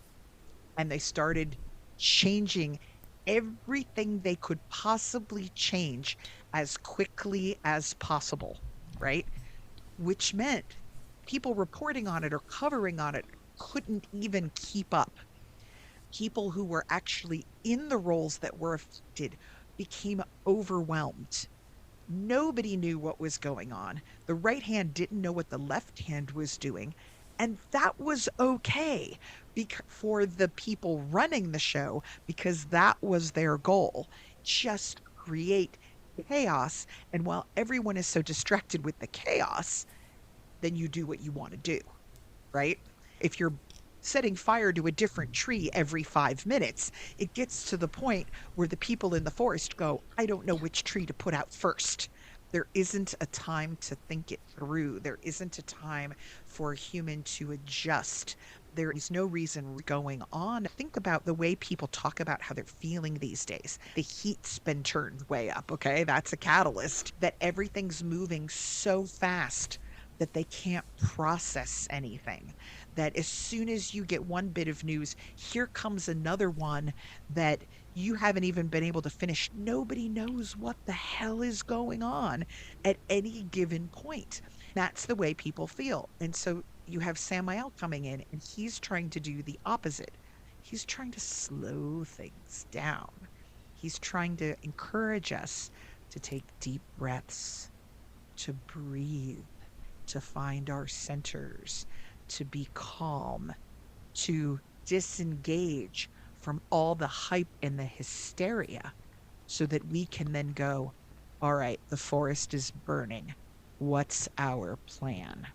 and they started changing everything they could possibly change as quickly as possible, right? Which meant people reporting on it or covering on it couldn't even keep up. People who were actually in the roles that were affected became overwhelmed. Nobody knew what was going on. The right hand didn't know what the left hand was doing. And that was okay for the people running the show because that was their goal. Just create chaos. And while everyone is so distracted with the chaos, then you do what you want to do, right? If you're setting fire to a different tree every 5 minutes, it gets to the point where the people in the forest go, I don't know which tree to put out first. There isn't a time to think it through. There isn't a time for a human to adjust. There is no reason going on. Think about the way people talk about how they're feeling these days. The heat's been turned way up, okay? That's a catalyst. That everything's moving so fast that they can't process anything. That as soon as you get one bit of news, here comes another one that you haven't even been able to finish. Nobody knows what the hell is going on at any given point. That's the way people feel. And so you have Samael coming in and he's trying to do the opposite. He's trying to slow things down. He's trying to encourage us to take deep breaths, to breathe, to find our centers, to be calm, to disengage from all the hype and the hysteria so that we can then go, all right, the forest is burning. What's our plan?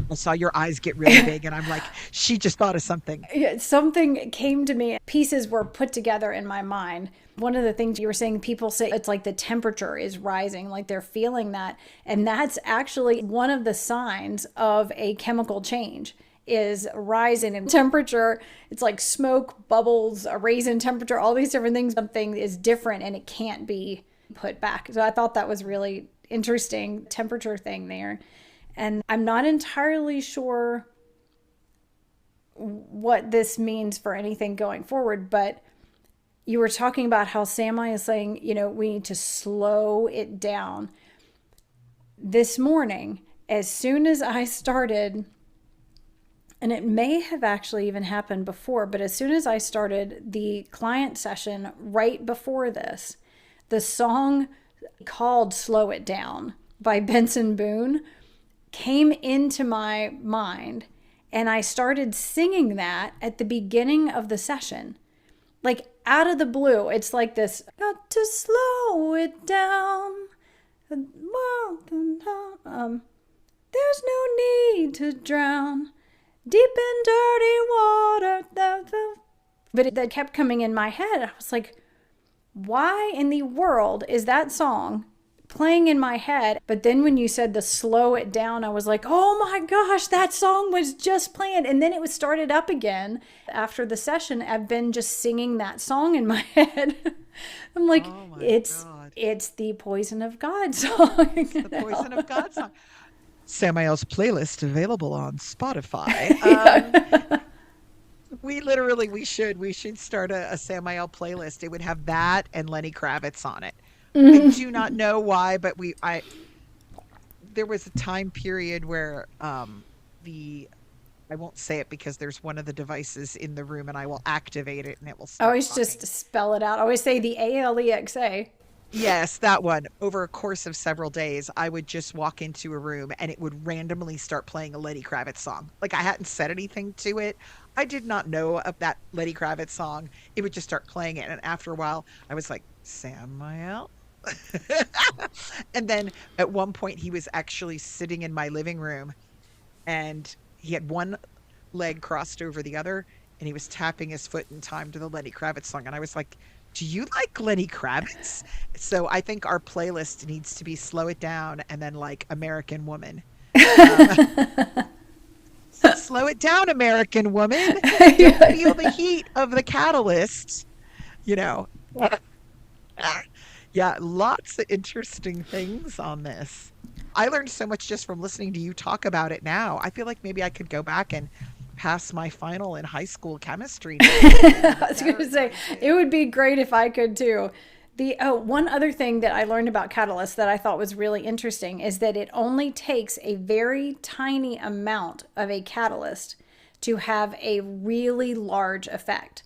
I saw your eyes get really big and I'm like, she just thought of something. Yeah, something came to me. Pieces were put together in my mind. One of the things you were saying, people say it's like the temperature is rising, like they're feeling that. And that's actually one of the signs of a chemical change is rising in temperature. It's like smoke, bubbles, a raise in temperature, all these different things. Something is different and it can't be put back. So I thought that was really interesting temperature thing there. And I'm not entirely sure what this means for anything going forward, but you were talking about how Sami is saying, we need to slow it down. This morning, as soon as I started, and it may have actually even happened before, but as soon as I started the client session right before this, the song called Slow It Down by Benson Boone came into my mind, and I started singing that at the beginning of the session. Like out of the blue, it's like this, got to slow it down. There's no need to drown deep in dirty water. But that kept coming in my head. I was like, why in the world is that song playing in my head. But then when you said the slow it down, I was like, oh my gosh, that song was just playing. And then it was started up again. After the session, I've been just singing that song in my head. I'm like, Oh my it's God. it's the Poison of God song. It's the Poison of God song. Samael's playlist available on Spotify. Yeah. We should start a Samael playlist. It would have that and Lenny Kravitz on it. I Mhm. do not know why, but there was a time period where the I won't say it because there's one of the devices in the room and I will activate it and it will I start always talking. just spell it out. I always say the Alexa. Yes, that one. Over a course of several days, I would just walk into a room and it would randomly start playing a Lenny Kravitz song. Like I hadn't said anything to it. I did not know of that Lenny Kravitz song. It would just start playing it. And after a while, I was like, Samael? And then at one point, he was actually sitting in my living room and he had one leg crossed over the other and he was tapping his foot in time to the Lenny Kravitz song. And I was like, do you like Lenny Kravitz? So I think our playlist needs to be Slow It Down and then like American Woman. Um, Slow it down, American woman. Don't feel the heat of the catalyst, you know. Yeah, lots of interesting things on this. I learned so much just from listening to you talk about it now. I feel like maybe I could go back and pass my final in high school chemistry now that I know a little I bit was going better to than say I it did. would be great if I could too. The one other thing that I learned about catalyst that I thought was really interesting is that it only takes a very tiny amount of a catalyst to have a really large effect.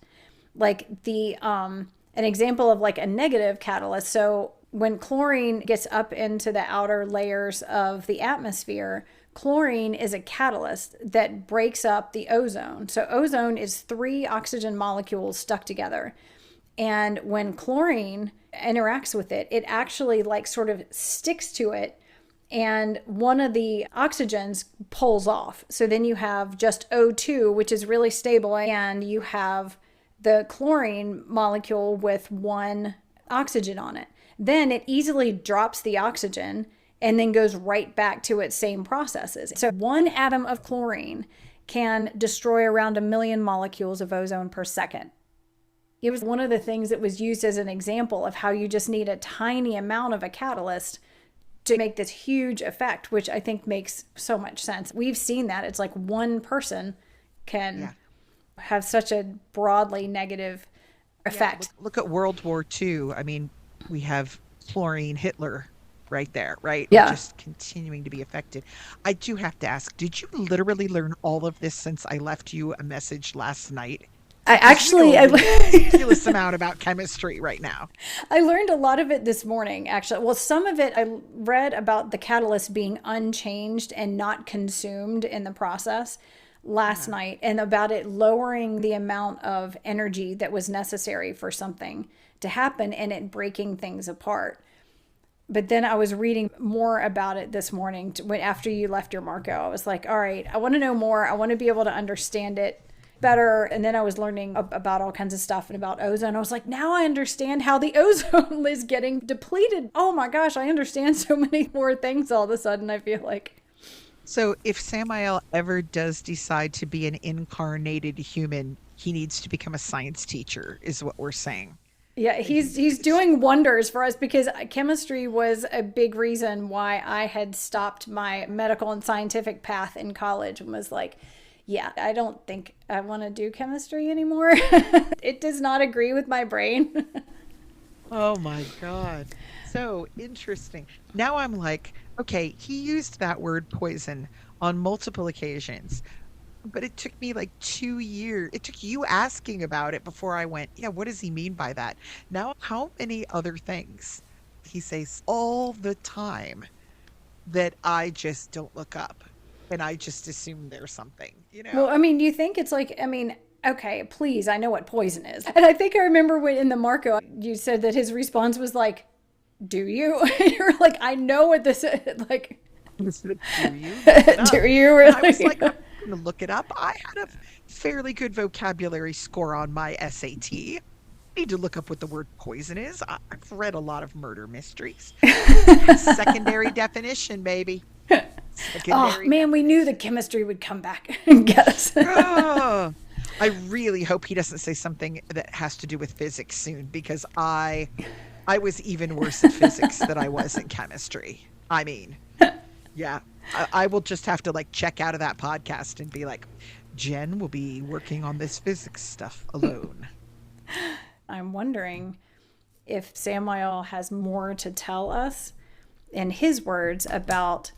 Like the an example of like a negative catalyst. So when chlorine gets up into the outer layers of the atmosphere, chlorine is a catalyst that breaks up the ozone. So ozone is three oxygen molecules stuck together. And when chlorine interacts with it, it actually like sort of sticks to it and one of the oxygens pulls off. So then you have just O2, which is really stable, and you have the chlorine molecule with one oxygen on it. Then it easily drops the oxygen and then goes right back to its same processes. So one atom of chlorine can destroy around 1 million molecules of ozone per second. It was one of the things that was used as an example of how you just need a tiny amount of a catalyst to make this huge effect, which I think makes so much sense. We've seen that. It's like one person can Yeah. have such a broadly negative Yeah. Look, effect. look at World War II. I mean, we have chlorine Hitler right there, right? Yeah. Just continuing to be affected. I do have to ask, did you literally learn all of this since I left you a message last night? I Because you know actually, a I, ridiculous amount about chemistry right now. I learned a lot of it this morning, actually. Well, some of it I read about the catalyst being unchanged and not consumed in the process last Uh-huh. night, and about it lowering the amount of energy that was necessary for something to happen and it breaking things apart. But then I was reading more about it this morning after you left your Marco. I was like, all right, I want to know more. I want to be able to understand it better. And then I was learning about all kinds of stuff and about ozone. I was like, now I understand how the ozone is getting depleted. Oh my gosh, I understand so many more things all of a sudden, I feel like. So if Samael ever does decide to be an incarnated human, he needs to become a science teacher, is what we're saying. Yeah, Like he's doing wonders for us because chemistry was a big reason why I had stopped my medical and scientific path in college and was like, yeah, I don't think I want to do chemistry anymore. It does not agree with my brain. Oh my God. So interesting. Now I'm like, okay, he used that word poison on multiple occasions, but it took me like 2 years. It took you asking about it before I went, yeah, what does he mean by that? Now, how many other things he says all the time that I just don't look up and I just assume there's something, you Well, know? I mean, you think it's like, I mean, okay, please, I know what poison is. And I think I remember when in the Marco, you said that his response was like, do you? You're like, I know what this is. Like, Do you look it do up? you And I was really? like, I'm going to look it up. I had a fairly good vocabulary score on my SAT. need to look up what the word poison is. I've read a lot of murder mysteries. Secondary definition, baby. Oh Secondary man, we knew the definition. chemistry would come back and get us. Oh, I really hope he doesn't say something that has to do with physics soon because I was even worse at physics than I was in chemistry. I mean, yeah, I will just have to like check out of that podcast and be like, Jen will be working on this physics stuff alone. I'm wondering if Samuel has more to tell us in his words about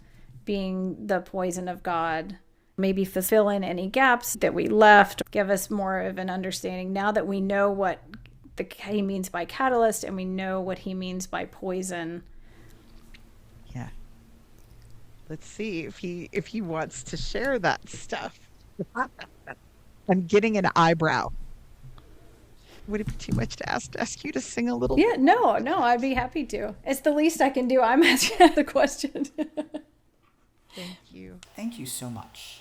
being the poison of God. Maybe fulfill in any gaps that we left, give us more of an understanding now that we know what he means by catalyst and we know what he means by poison. Yeah. Let's see if he wants to share that stuff. I'm getting an eyebrow. Would it be too much to ask you to sing a little Yeah, bit? no, I'd be happy to. It's the least I can do. I'm asking the question. Thank you. Thank you so much.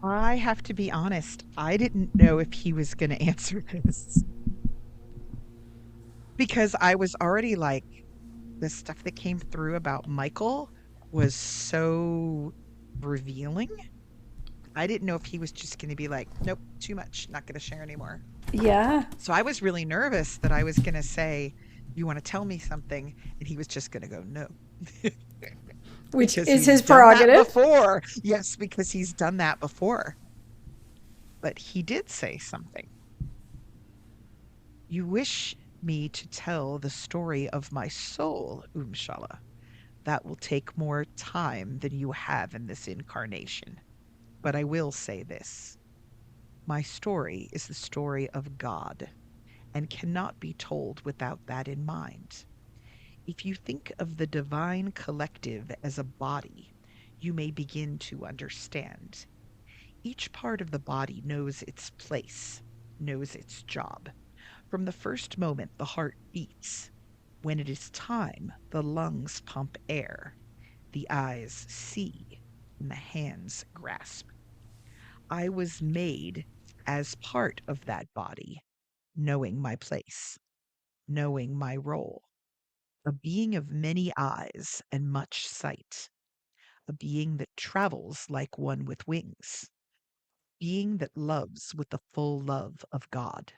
I have to be honest. I didn't know if he was going to answer this because I was already like, the stuff that came through about Michael was so revealing. I didn't know if he was just going to be like, nope, too much, not going to share anymore. Yeah, So I was really nervous that I was going to say, you want to tell me something? And he was just going to go, no. which Because is he's his done that prerogative. before. Yes, because he's done that before. But he did say something. You wish me to tell the story of my soul, Umshala. That will take more time than you have in this incarnation. But I will say this. My story is the story of God and cannot be told without that in mind. If you think of the divine collective as a body, you may begin to understand. Each part of the body knows its place, knows its job. From the first moment the heart beats, when it is time, the lungs pump air, the eyes see, and the hands grasp. I was made as part of that body, knowing my place, knowing my role, a being of many eyes and much sight, a being that travels like one with wings, being that loves with the full love of God.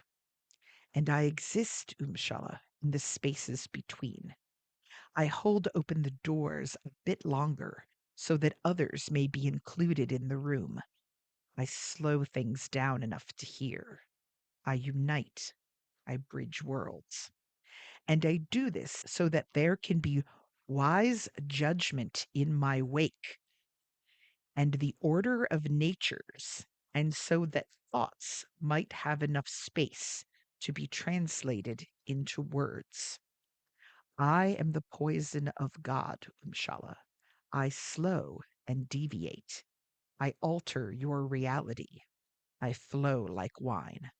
And I exist, in the spaces between. I hold open the doors a bit longer so that others may be included in the room. I slow things down enough to hear. I unite. I bridge worlds. And I do this so that there can be wise judgment in my wake and the order of natures, and so that thoughts might have enough space to be translated into words. I am the poison of God, I slow and deviate. I alter your reality. I flow like wine.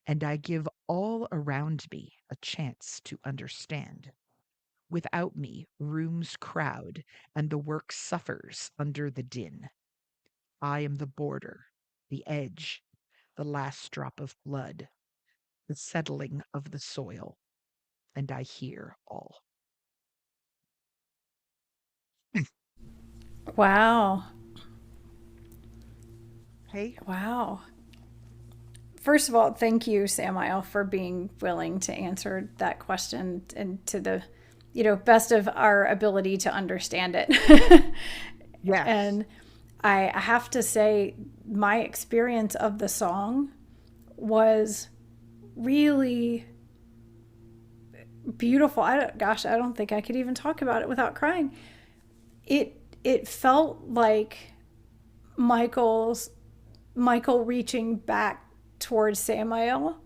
And I give all around me a chance to understand. Without me, rooms crowd, and the work suffers under the din. I am the border, the edge, the last drop of blood, the settling of the soil, and I hear all. Wow. Hey, Wow. First of all, thank you, Samael, for being willing to answer that question and to the, best of our ability to understand it. yes. And I have to say, my experience of the song was really beautiful. I don't think I could even talk about it without crying. It felt like Michael's Michael reaching back towards Samael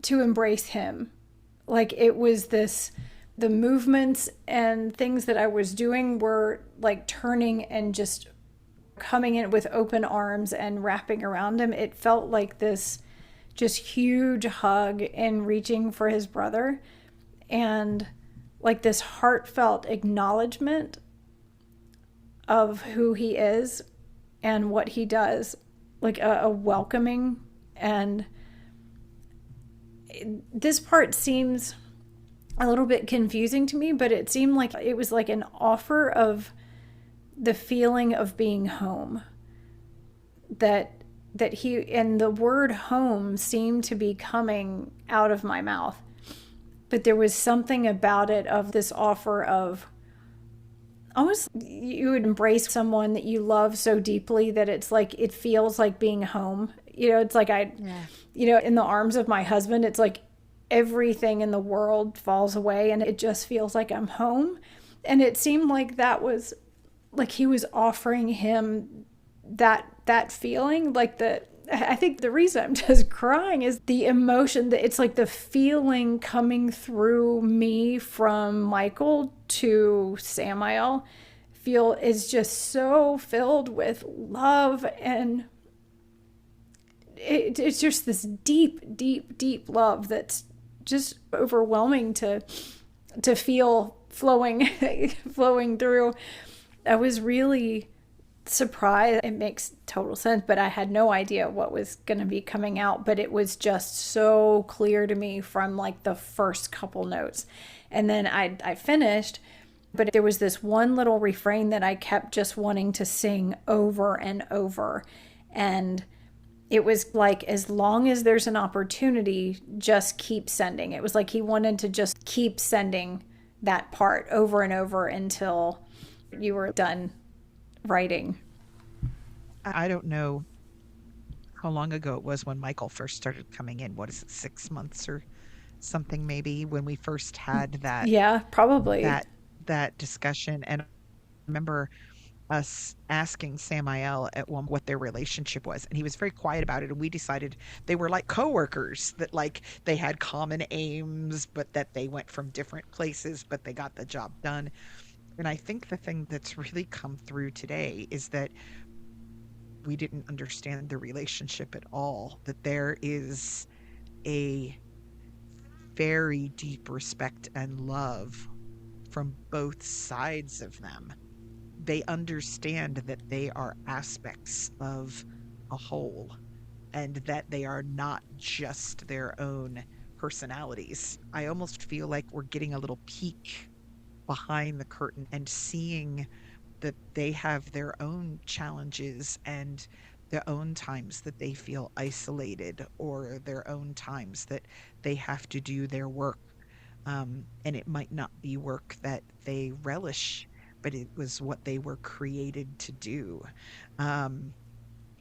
to embrace him. Like it was this, the movements and things that I was doing were like turning and just coming in with open arms and wrapping around him. It felt like this just huge hug and reaching for his brother, and like this heartfelt acknowledgement of who he is and what he does, like a welcoming. And this part seems a little bit confusing to me, but it seemed like it was like an offer of the feeling of being home. That he, and the word home seemed to be coming out of my mouth, but there was something about it, of this offer of almost, you would embrace someone that you love so deeply that it's like it feels like being home. It's like Yeah. in the arms of my husband, it's like everything in the world falls away and it just feels like I'm home. And it seemed like that was like he was offering him that feeling. Like, the I think the reason I'm just crying is the emotion, that it's like the feeling coming through me from Michael to Samael feel is just so filled with love, and it's just this deep, deep, deep love that's just overwhelming to feel flowing flowing through. I was really surprised. It makes total sense, but I had no idea what was going to be coming out. But it was just so clear to me from like the first couple notes. And then I finished, but there was this one little refrain that I kept just wanting to sing over and over. And it was like, as long as there's an opportunity, just keep sending. It was like he wanted to just keep sending that part over and over until you were done writing. I don't know how long ago it was when Michael first started coming in. What is it, 6 months or something maybe, when we first had Yeah, probably. that that discussion. And I remember us asking Samael at one what their relationship was, and he was very quiet about it, and we decided they were like coworkers, that like they had common aims, but that they went from different places, but they got the job done. And I think the thing that's really come through today is that we didn't understand the relationship at all, that there is a very deep respect and love from both sides of them. They understand that they are aspects of a whole and that they are not just their own personalities. I almost feel like we're getting a little peek behind the curtain and seeing that they have their own challenges and their own times that they feel isolated, or their own times that they have to do their work. And it might not be work that they relish, but it was what they were created to do. Um,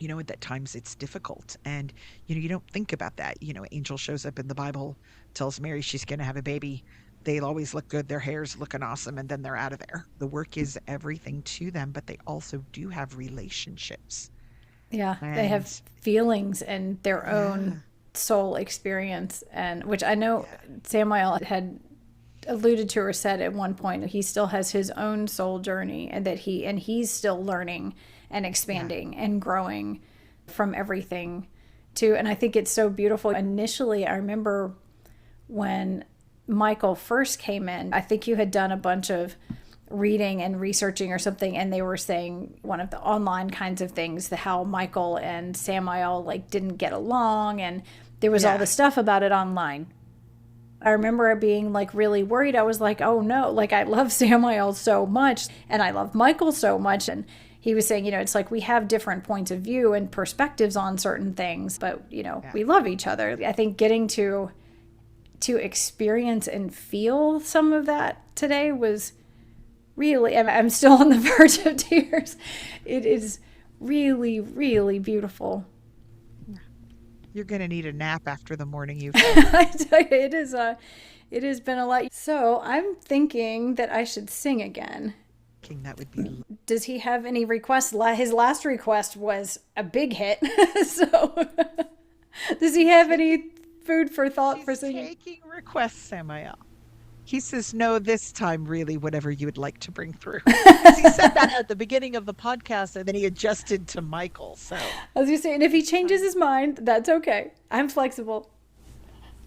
at times it's difficult. And, you don't think about that. Angel shows up in the Bible, tells Mary she's going to have a baby. They'll always look good. Their hair's looking awesome. And then they're out of there. The work is everything to them, but they also do have relationships. Yeah, they have And feelings and their yeah, own soul experience, and which I know yeah, Samael had alluded to or said at one point he still has his own soul journey, and that he's still learning and yeah, expanding and growing from everything too. And I think it's so beautiful. Initially, I remember when Michael first came in, I think you had done a bunch of reading and researching or something, and they were saying one of the online kinds of things, the how Michael and Samael like didn't get along, and there was all yeah. the stuff about it online. I remember being like really worried. I was like, oh no, like I love Samael so much and I love Michael so much. And he was saying, it's like we have different points of view and perspectives on certain things, but Yeah. we love each other. I think getting to experience and feel some of that today was really, I'm still on the verge of tears. It is really, really beautiful. You're going to need a nap after the morning you've had. I tell you, it has been a lot. So I'm thinking that I should sing again. King, that would be. Does he have any requests? His last request was a big hit. So does he have any food for thought for She's singing? taking requests, Samael. He says no this time, really, whatever you would like to bring through. Because he said that at the beginning of the podcast and then he adjusted to Michael. So As you say, and if he this changes time his mind, that's okay. I'm flexible.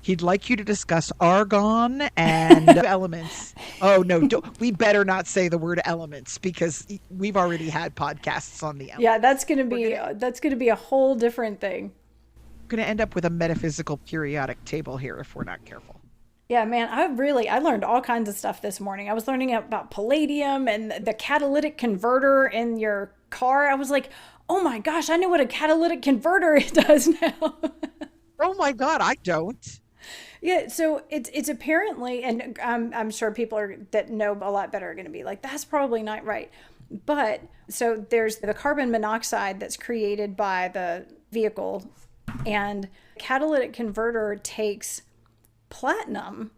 he'd like you to discuss argon and elements. Oh, no, we better not say the word elements because we've already had podcasts on the Yeah, elements. We're that's gonna be a whole different thing. going to end up with a metaphysical periodic table here if we're not careful. Yeah, man, I learned all kinds of stuff this morning. I was learning about palladium and the catalytic converter in your car. I was like, oh my gosh, I know what a catalytic converter does now. Oh my God, I don't. Yeah, so it's apparently, and I'm sure people that know a lot better are going to be like, that's probably not right. But so there's the carbon monoxide that's created by the vehicle, and catalytic converter takes platinum,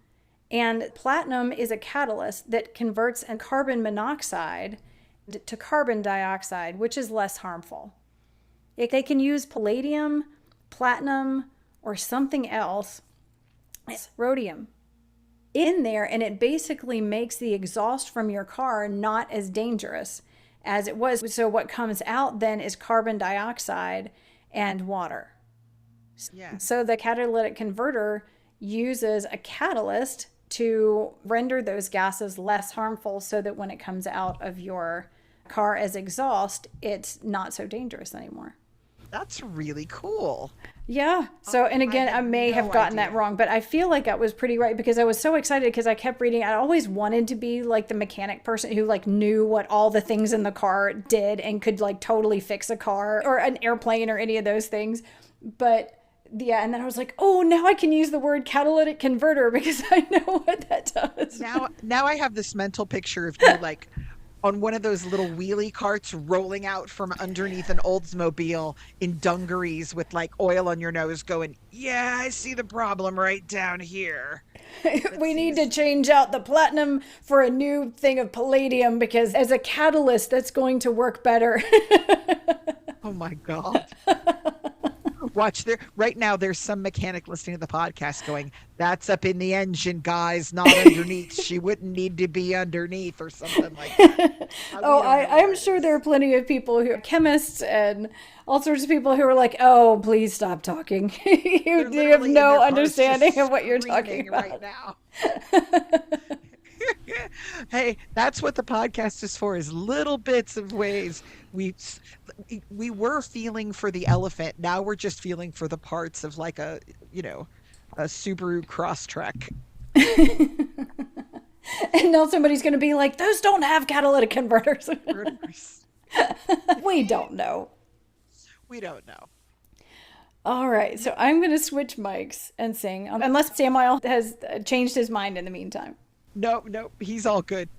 and platinum is a catalyst that converts a carbon monoxide to carbon dioxide, which is less harmful. If they can use palladium, platinum, or something else, it's rhodium in there, and it basically makes the exhaust from your car not as dangerous as it was. So what comes out then is carbon dioxide and water. Yes. So the catalytic converter uses a catalyst to render those gases less harmful so that when it comes out of your car as exhaust, it's not so dangerous anymore. That's really cool. Yeah. So, and I again, I had may have no gotten that idea. wrong, but I feel like I was pretty right because I was so excited because I kept reading. I always wanted to be like the mechanic person who like knew what all the things in the car did and could like totally fix a car or an airplane or any of those things. But yeah, and then I was like, oh, now I can use the word catalytic converter because I know what that does. Now I have this mental picture of you like on one of those little wheelie carts rolling out from underneath an Oldsmobile in dungarees with like oil on your nose going, yeah, I see the problem right down here. That We need to seems, change out the platinum for a new thing of palladium because as a catalyst, that's going to work better. oh my God. watch there right now. There's some mechanic listening to the podcast going, "That's up in the engine, guys, not underneath. She wouldn't need to be underneath," or something like that. Oh, We don't know I'm where it sure there are is. plenty of people who are chemists and all sorts of people who are like, oh, please stop talking. They're You have literally in their no cars understanding just of what you're talking screaming right about. now. Hey, that's what the podcast is for, is little bits of ways we we were feeling for the elephant. Now we're just feeling for the parts of like a, you know, a Subaru Crosstrek. And now somebody's going to be like, those don't have catalytic converters. We don't know. We don't know. All right, so I'm going to switch mics and sing, unless Samuel has changed his mind in the meantime. No, no, he's all good.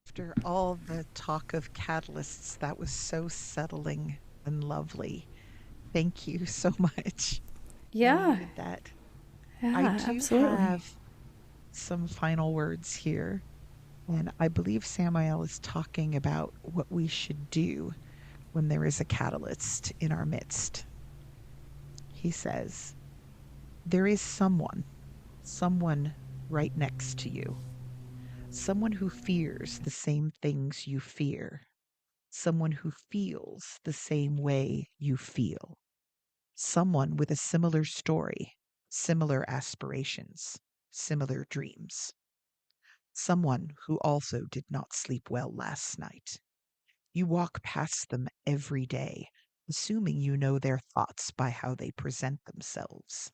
After all the talk of catalysts, that was so settling and lovely. Thank you so much. We Yeah, needed that. I yeah, do absolutely. have some final words here, and I believe Samael is talking about what we should do when there is a catalyst in our midst. He says, there is someone right next to you, someone who fears the same things you fear, someone who feels the same way you feel, someone with a similar story, similar aspirations, similar dreams, someone who also did not sleep well last night. You walk past them every day, assuming you know their thoughts by how they present themselves.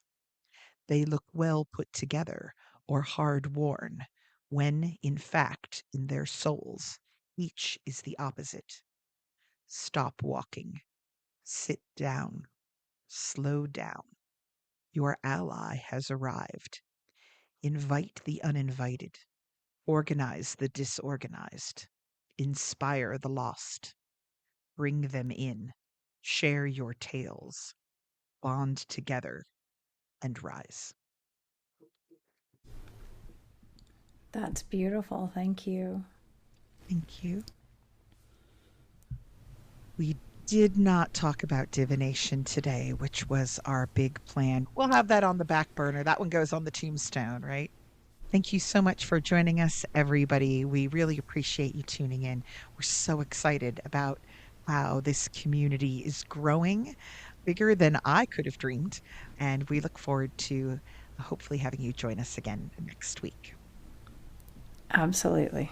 They look well put together or hard worn, when, in fact, in their souls, each is the opposite. Stop walking. Sit down. Slow down. Your ally has arrived. Invite the uninvited. Organize the disorganized. Inspire the lost. Bring them in. Share your tales. Bond together and rise. That's beautiful. Thank you. Thank you. We did not talk about divination today, which was our big plan. We'll have that on the back burner. That one goes on the tombstone, right? Thank you so much for joining us, everybody. We really appreciate you tuning in. We're so excited about how this community is growing, bigger than I could have dreamed. And we look forward to hopefully having you join us again next week. Absolutely.